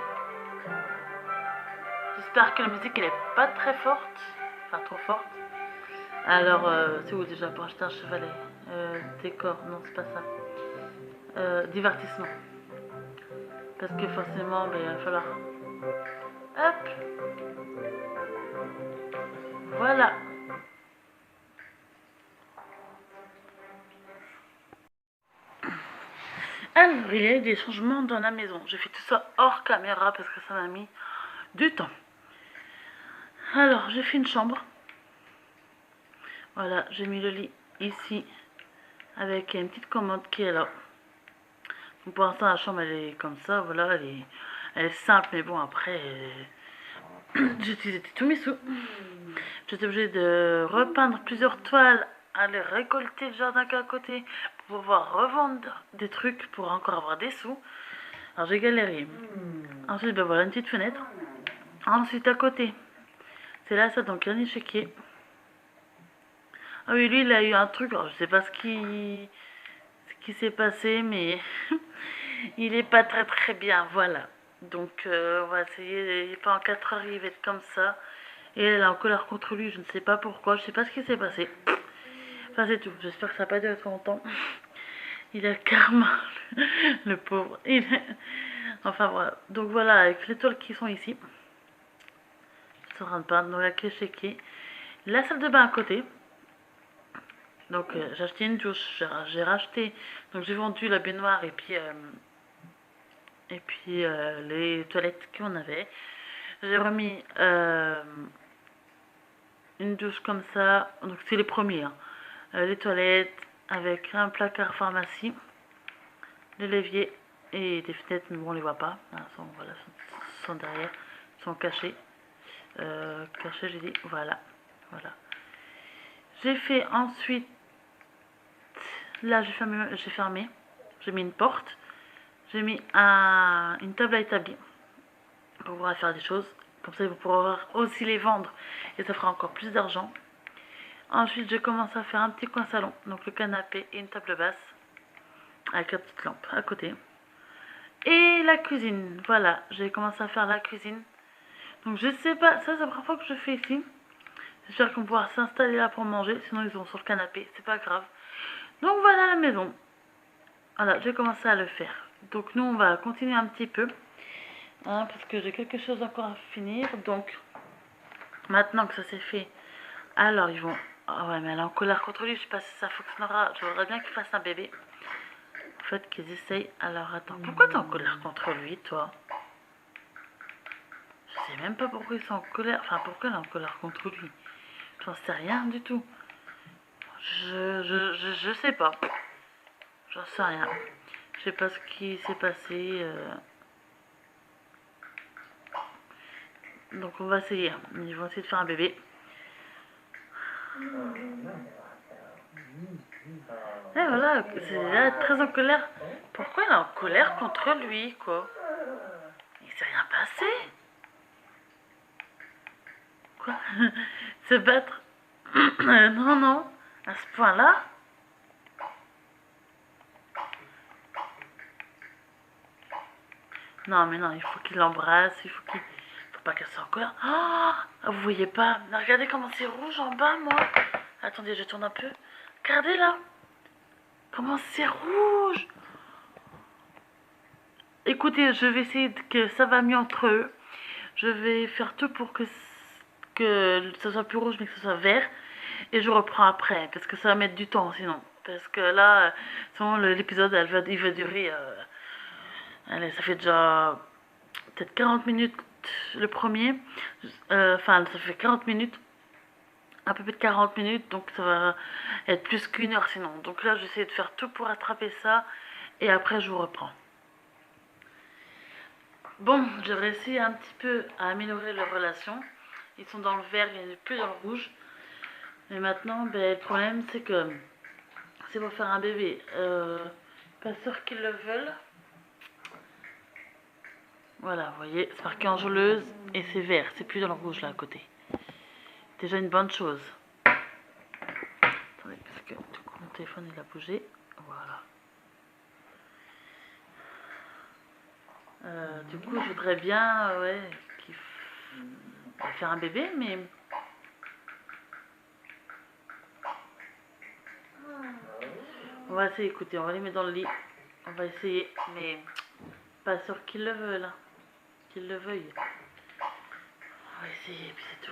J'espère que la musique elle est pas très forte. Enfin, trop forte. Alors, c'est où déjà pour acheter un chevalet? Décor, non, c'est pas ça. Divertissement. Parce que forcément, il va falloir. Hop! Voilà. Alors, il y a eu des changements dans la maison. J'ai fait tout ça hors caméra parce que ça m'a mis du temps. Alors, j'ai fait une chambre. Voilà, j'ai mis le lit ici avec une petite commode qui est là. Donc, pour l'instant, la chambre elle est comme ça. Voilà, elle est simple, mais bon, après, j'ai utilisé tous mes sous. J'étais obligée de repeindre plusieurs toiles, aller récolter le jardin qui est à côté pour pouvoir revendre des trucs pour encore avoir des sous. Alors j'ai galéré. Ensuite, ben voilà, une petite fenêtre. Ensuite, à côté, c'est là, ça, donc un échiquier. Ah oui, lui, il a eu un truc, alors je sais pas ce qui s'est passé, mais il est pas très très bien, voilà. Donc, on va essayer, pendant 4 heures, il va être comme ça. Et elle est en colère contre lui, je ne sais pas pourquoi, je sais pas ce qui s'est passé. Enfin, c'est tout, j'espère que ça va pas durer trop longtemps. Il a le karma, le pauvre. Enfin, voilà. Donc, voilà, avec les toiles qui sont ici. Je ne rentre pas, donc la clé chéquier. La salle de bain à côté. Donc j'ai acheté une douche, j'ai racheté, donc j'ai vendu la baignoire et puis les toilettes qu'on avait. J'ai remis une douche comme ça, donc c'est les premiers. Hein. Les toilettes avec un placard pharmacie, les leviers et des fenêtres, mais bon, on les voit pas. Elles sont, voilà, sont derrière, sont cachées. Cachées, j'ai dit, voilà. Voilà. J'ai fait ensuite. Là, j'ai fermé. J'ai mis une porte. J'ai mis une table à établir pour pouvoir faire des choses. Comme ça, vous pourrez aussi les vendre et ça fera encore plus d'argent. Ensuite, je commence à faire un petit coin salon. Donc, le canapé et une table basse avec la petite lampe à côté. Et la cuisine. Voilà, j'ai commencé à faire la cuisine. Donc, je sais pas, ça, c'est la première fois que je fais ici. J'espère qu'on va pouvoir s'installer là pour manger. Sinon, ils sont sur le canapé. C'est pas grave. Donc, voilà la maison. Voilà, j'ai commencé à le faire. Donc nous, on va continuer un petit peu. Hein, parce que j'ai quelque chose encore à finir. Donc, maintenant que ça c'est fait, alors ils vont... Oh ouais, mais elle est en colère contre lui. Je sais pas si ça fonctionnera. Je voudrais bien qu'il fasse un bébé. En fait, qu'ils essayent. Alors, attends. Pourquoi t'es en colère contre lui, toi? Je sais même pas pourquoi ils sont en colère. Enfin, pourquoi elle est en colère contre lui? J'en sais rien du tout. Je sais pas. J'en sais rien. Je sais pas ce qui s'est passé. Donc on va essayer. Ils vont essayer de faire un bébé. Et voilà, c'est là très en colère. Pourquoi elle est en colère contre lui, quoi? Il s'est rien passé. Quoi? Se battre? Non, non. À ce point-là? Non, mais non, il faut qu'il l'embrasse, il faut qu'il... Faut pas qu'elle soit en colère. Oh, vous voyez pas? Regardez comment c'est rouge en bas, moi. Attendez, je tourne un peu. Regardez là. Comment c'est rouge. Écoutez, je vais essayer que ça va mieux entre eux. Je vais faire tout pour que ça soit plus rouge mais que ce soit vert. Et je reprends après, parce que ça va mettre du temps sinon. Parce que là, sinon l'épisode il va durer... allez, ça fait déjà peut-être 40 minutes le premier. Enfin, ça fait 40 minutes. Un peu plus de 40 minutes, donc ça va être plus qu'une heure sinon. Donc là, j'essaie de faire tout pour attraper ça. Et après, je vous reprends. Bon, j'ai réussi un petit peu à améliorer leur relation. Ils sont dans le vert, ils ne plus dans le rouge. Mais maintenant, ben, le problème, c'est que c'est pour faire un bébé. Pas sûr qu'ils le veulent. Voilà, vous voyez, c'est marqué enjôleuse et c'est vert. C'est plus dans le rouge là à côté. Déjà une bonne chose. Attendez, parce que du coup, mon téléphone il a bougé. Voilà. Du coup, je voudrais bien, ouais, faire un bébé, mais... On va essayer, écoutez, on va les mettre dans le lit. On va essayer, mais pas sûr qu'ils le veulent. Hein. Qu'ils le veuillent. On va essayer, et puis c'est tout.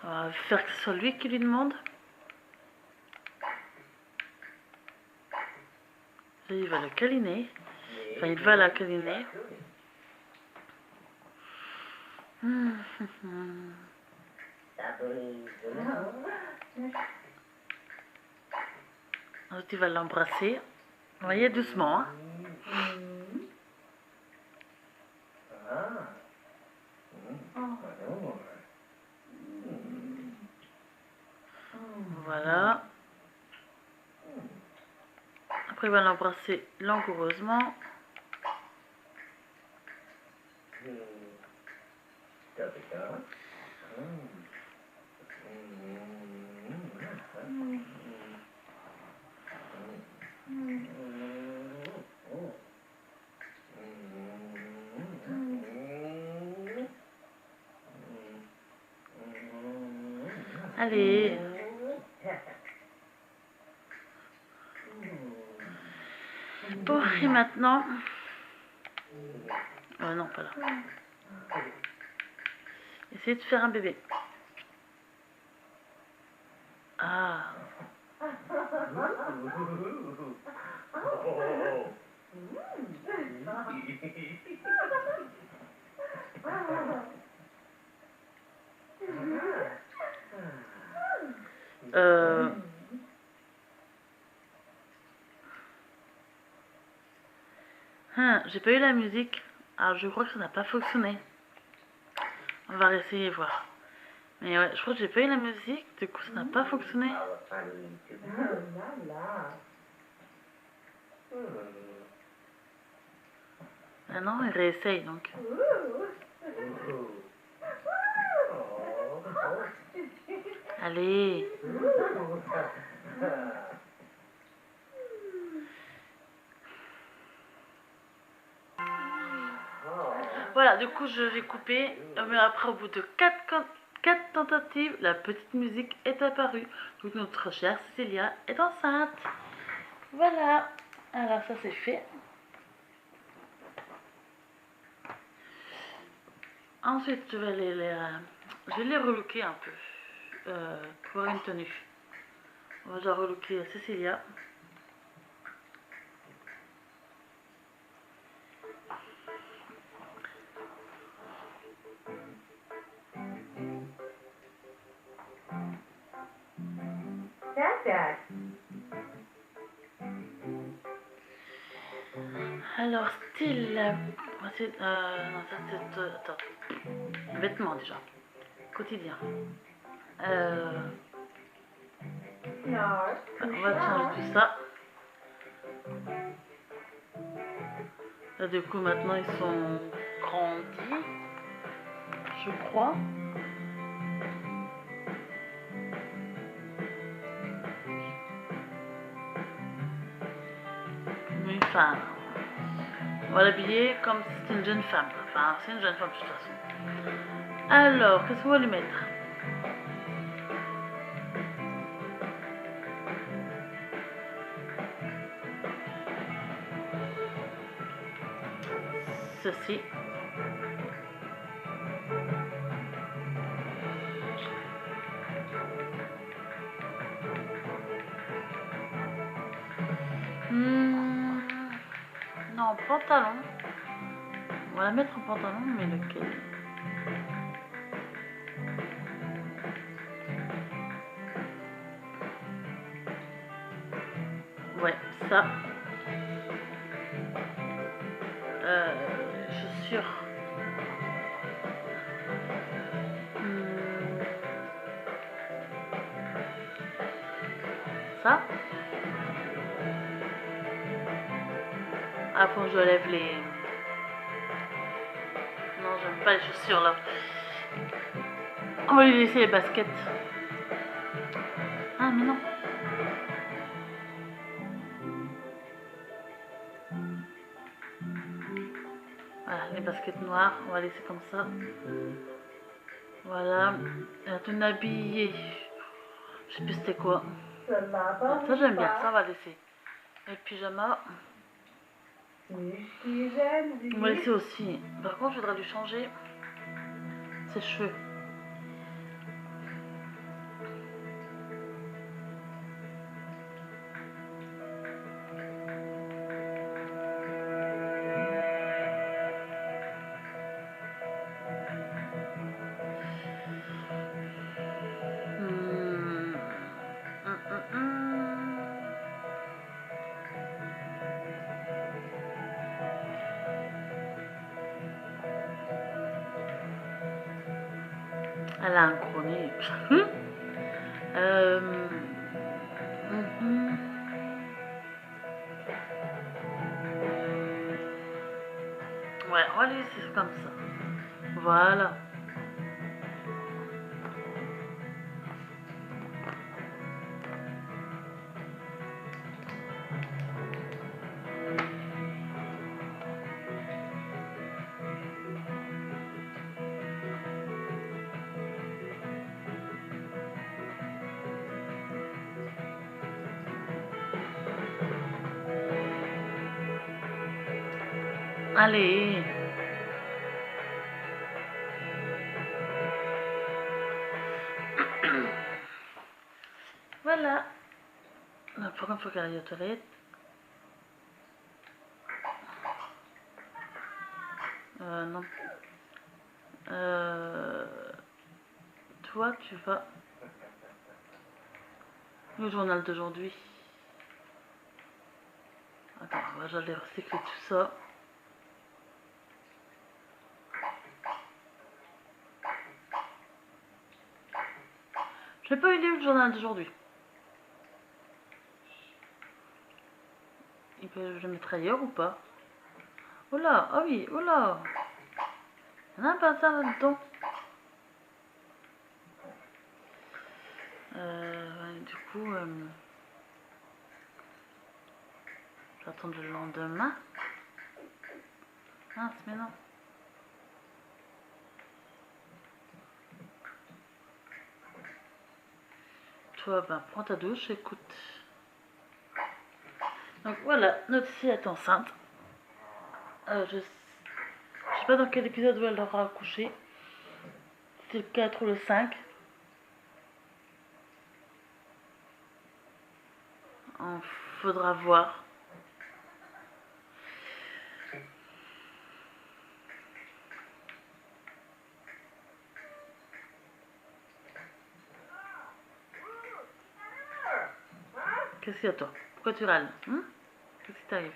On va faire que ce soit lui qui lui demande. Là, il va le câliner. Enfin, il va la câliner. Ensuite, il va l'embrasser. Vous voyez, doucement. Hein. Voilà. Après, il va l'embrasser langoureusement. Allez. Bon, et maintenant... Oh non, pas là. Essayez de faire un bébé. Ah. J'ai pas eu la musique. Alors je crois que ça n'a pas fonctionné. On va réessayer voir. Mais ouais, je crois que j'ai pas eu la musique, du coup ça n'a pas fonctionné. Ah non, il réessaye donc. Allez. Voilà, du coup je vais couper. Mais après, au bout de 4 tentatives, la petite musique est apparue. Donc notre chère Cécilia est enceinte. Voilà. Alors ça c'est fait. Ensuite, je vais les relooker un peu pour une tenue. On va déjà relooker Cécilia. Alors, style... non, ça c'est... attends. Vêtements déjà. Quotidien. On va changer tout ça. Là, du coup, maintenant, ils sont grandis. Je crois. Oui, enfin... On va l'habiller comme si c'était une jeune femme. Enfin, c'est une jeune femme de toute façon. Alors, qu'est-ce qu'on va lui mettre? Ceci. Non, pantalon. On va la mettre en pantalon, mais lequel? Ouais, ça. Chaussures. Ça. Ah, faut que je lève les... Non, j'aime pas les chaussures là. On va lui laisser les baskets. Ah, mais non. Voilà, les baskets noires, on va laisser comme ça. Voilà. La tenue habillée. Je sais plus c'était quoi. Ça j'aime bien, ça on va laisser. Et le pyjama. On va laisser aussi. Par contre, je voudrais lui changer ses cheveux. Elle a un gros nez. on va laisser comme ça. Voilà. Allez. Voilà. Pourquoi il faut qu'elle aille aux toilettes? Non. Toi, tu vas au journal d'aujourd'hui. Attends, j'allais recycler tout ça. Je n'ai pas eu lu le journal d'aujourd'hui. Je le mettre ailleurs ou pas? Oula, oh oui, oula. Il y en a pas ça là-dedans. Du coup, j'attends le lendemain. Mince, mais non. Toi, ben, prends ta douche, écoute. Donc voilà, notre fille est enceinte. Je sais pas dans quel épisode où elle aura accouché. C'est le 4 ou le 5. Faudra voir. Qu'est-ce qu'il y a toi? Pourquoi tu râles? Qu'est-ce qui t'arrive?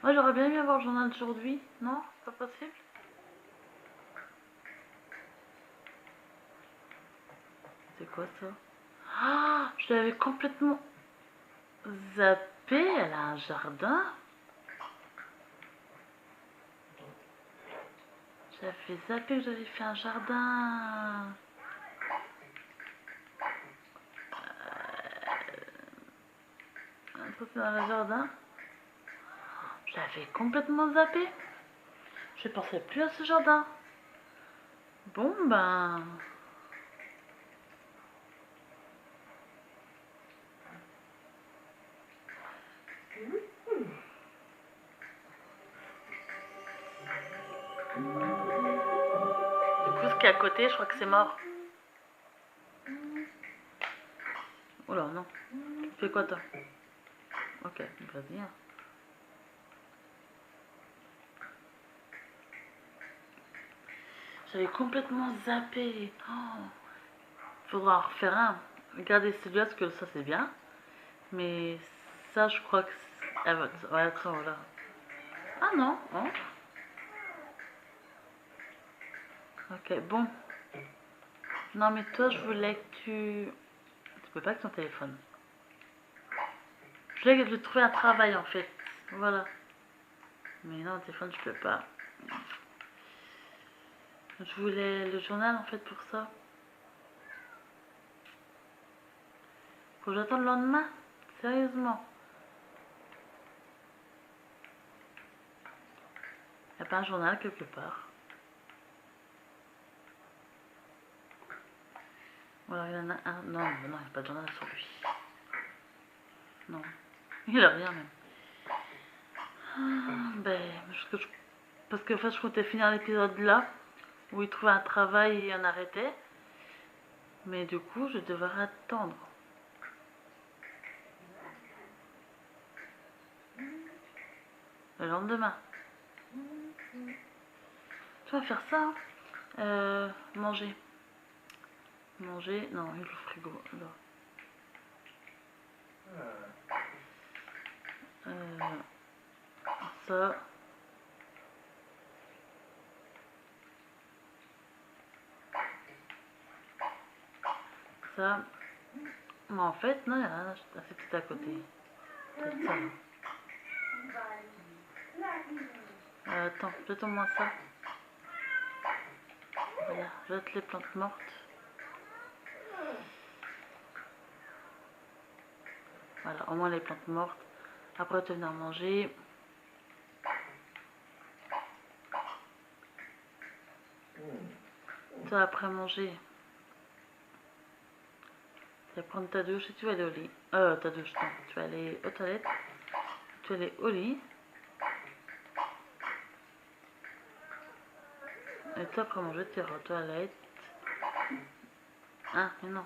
Moi j'aurais bien aimé avoir le journal d'aujourd'hui. Non? Pas possible? C'est quoi ça? Ah, je l'avais complètement zappé. Elle a un jardin. J'avais zappé que j'avais fait un jardin. Ça c'est dans le jardin. J'avais complètement zappé. Je pensais plus à ce jardin. Bon ben... Du coup, ce qui est à côté, je crois que c'est mort. Oh là, non. Tu fais quoi, toi? Ok, vas-y. J'avais complètement zappé. Oh. Faudra en refaire un. Regardez celui-là, parce que ça, c'est bien. Mais ça, je crois que... Elle va être... Voilà. Ah non, oh. Ok, bon. Non, mais toi, je voulais que tu... Tu peux pas avec ton téléphone. Je voulais que tu trouver un travail, en fait. Voilà. Mais non, le téléphone, je peux pas. Je voulais le journal, en fait, pour ça. Faut que j'attende le lendemain. Sérieusement. Y a pas un journal quelque part? Ou alors il y en a un. Non, non, il n'y a pas de journal sur lui. Non. Il a rien même. Parce que en fait, je comptais finir l'épisode là, où il trouvait un travail et on arrêtait. Mais du coup, je devrais attendre. Le lendemain. Tu vas faire ça. Manger. Manger. Non, il est au frigo. Là. Ça. Ça. Mais en fait, non, il y a rien assez petit à côté. Peut-être ça. Attends, jette-moi ça. Voilà, jette les plantes mortes. Voilà, au moins les plantes mortes. Après, tu vas venir manger. Toi, après manger, tu vas prendre ta douche et tu vas aller au lit. Ta douche, non. Tu vas aller aux toilettes. Tu vas aller au lit. Et toi, après manger, tu iras aux toilettes. Ah, mais non.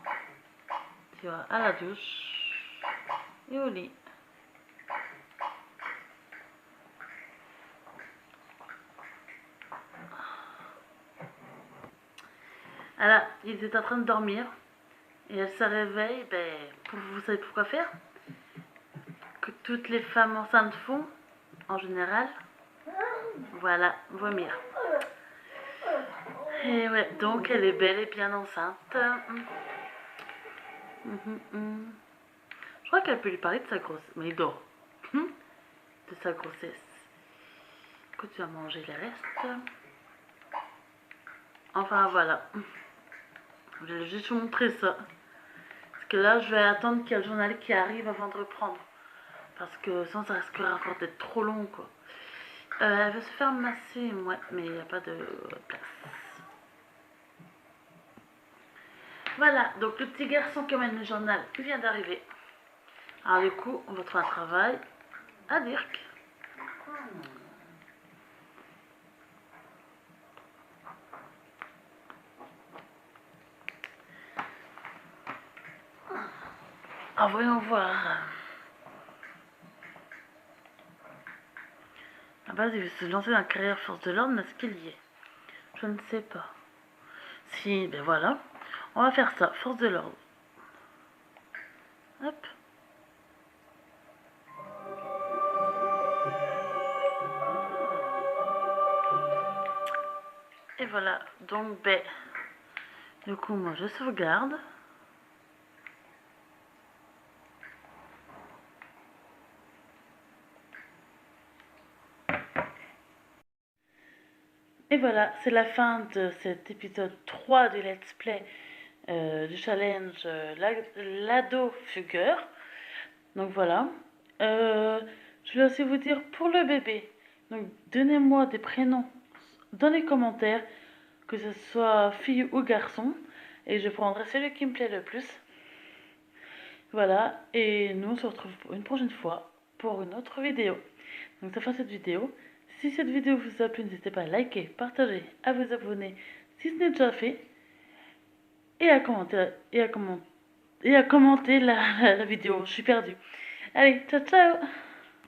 Tu vas à la douche et au lit. Alors, ils étaient en train de dormir. Et elle se réveille, ben, vous savez pourquoi faire? Que toutes les femmes enceintes font, en général. Voilà, vomir. Et ouais, donc elle est belle et bien enceinte. Je crois qu'elle peut lui parler de sa grossesse. Mais il dort. De sa grossesse. Écoute, tu vas manger les restes. Enfin voilà. Je vais juste vous montrer ça. Parce que là, je vais attendre qu'il y ait le journal qui arrive avant de reprendre. Parce que sinon, ça risquerait encore d'être trop long, quoi. Elle va se faire masser, ouais, mais il n'y a pas de place. Voilà, donc le petit garçon qui mène le journal vient d'arriver. Alors du coup, on va trouver un travail à Dirk. Alors voyons voir. À base, il veut se lancer dans la carrière force de l'ordre, mais est-ce qu'il y est? Je ne sais pas. Si, ben voilà. On va faire ça, force de l'ordre. Hop. Et voilà. Donc, ben, du coup, moi, je sauvegarde. Et voilà, c'est la fin de cet épisode 3 du Let's Play du challenge l'ado fugueur. Donc voilà. Je vais aussi vous dire pour le bébé. Donc donnez-moi des prénoms dans les commentaires, que ce soit fille ou garçon. Et je prendrai celui qui me plaît le plus. Voilà. Et nous on se retrouve pour une prochaine fois pour une autre vidéo. Donc ça fait cette vidéo. Si cette vidéo vous a plu, n'hésitez pas à liker, partager, à vous abonner si ce n'est déjà fait. Et à commenter, la vidéo. Je suis perdue. Allez, ciao ciao!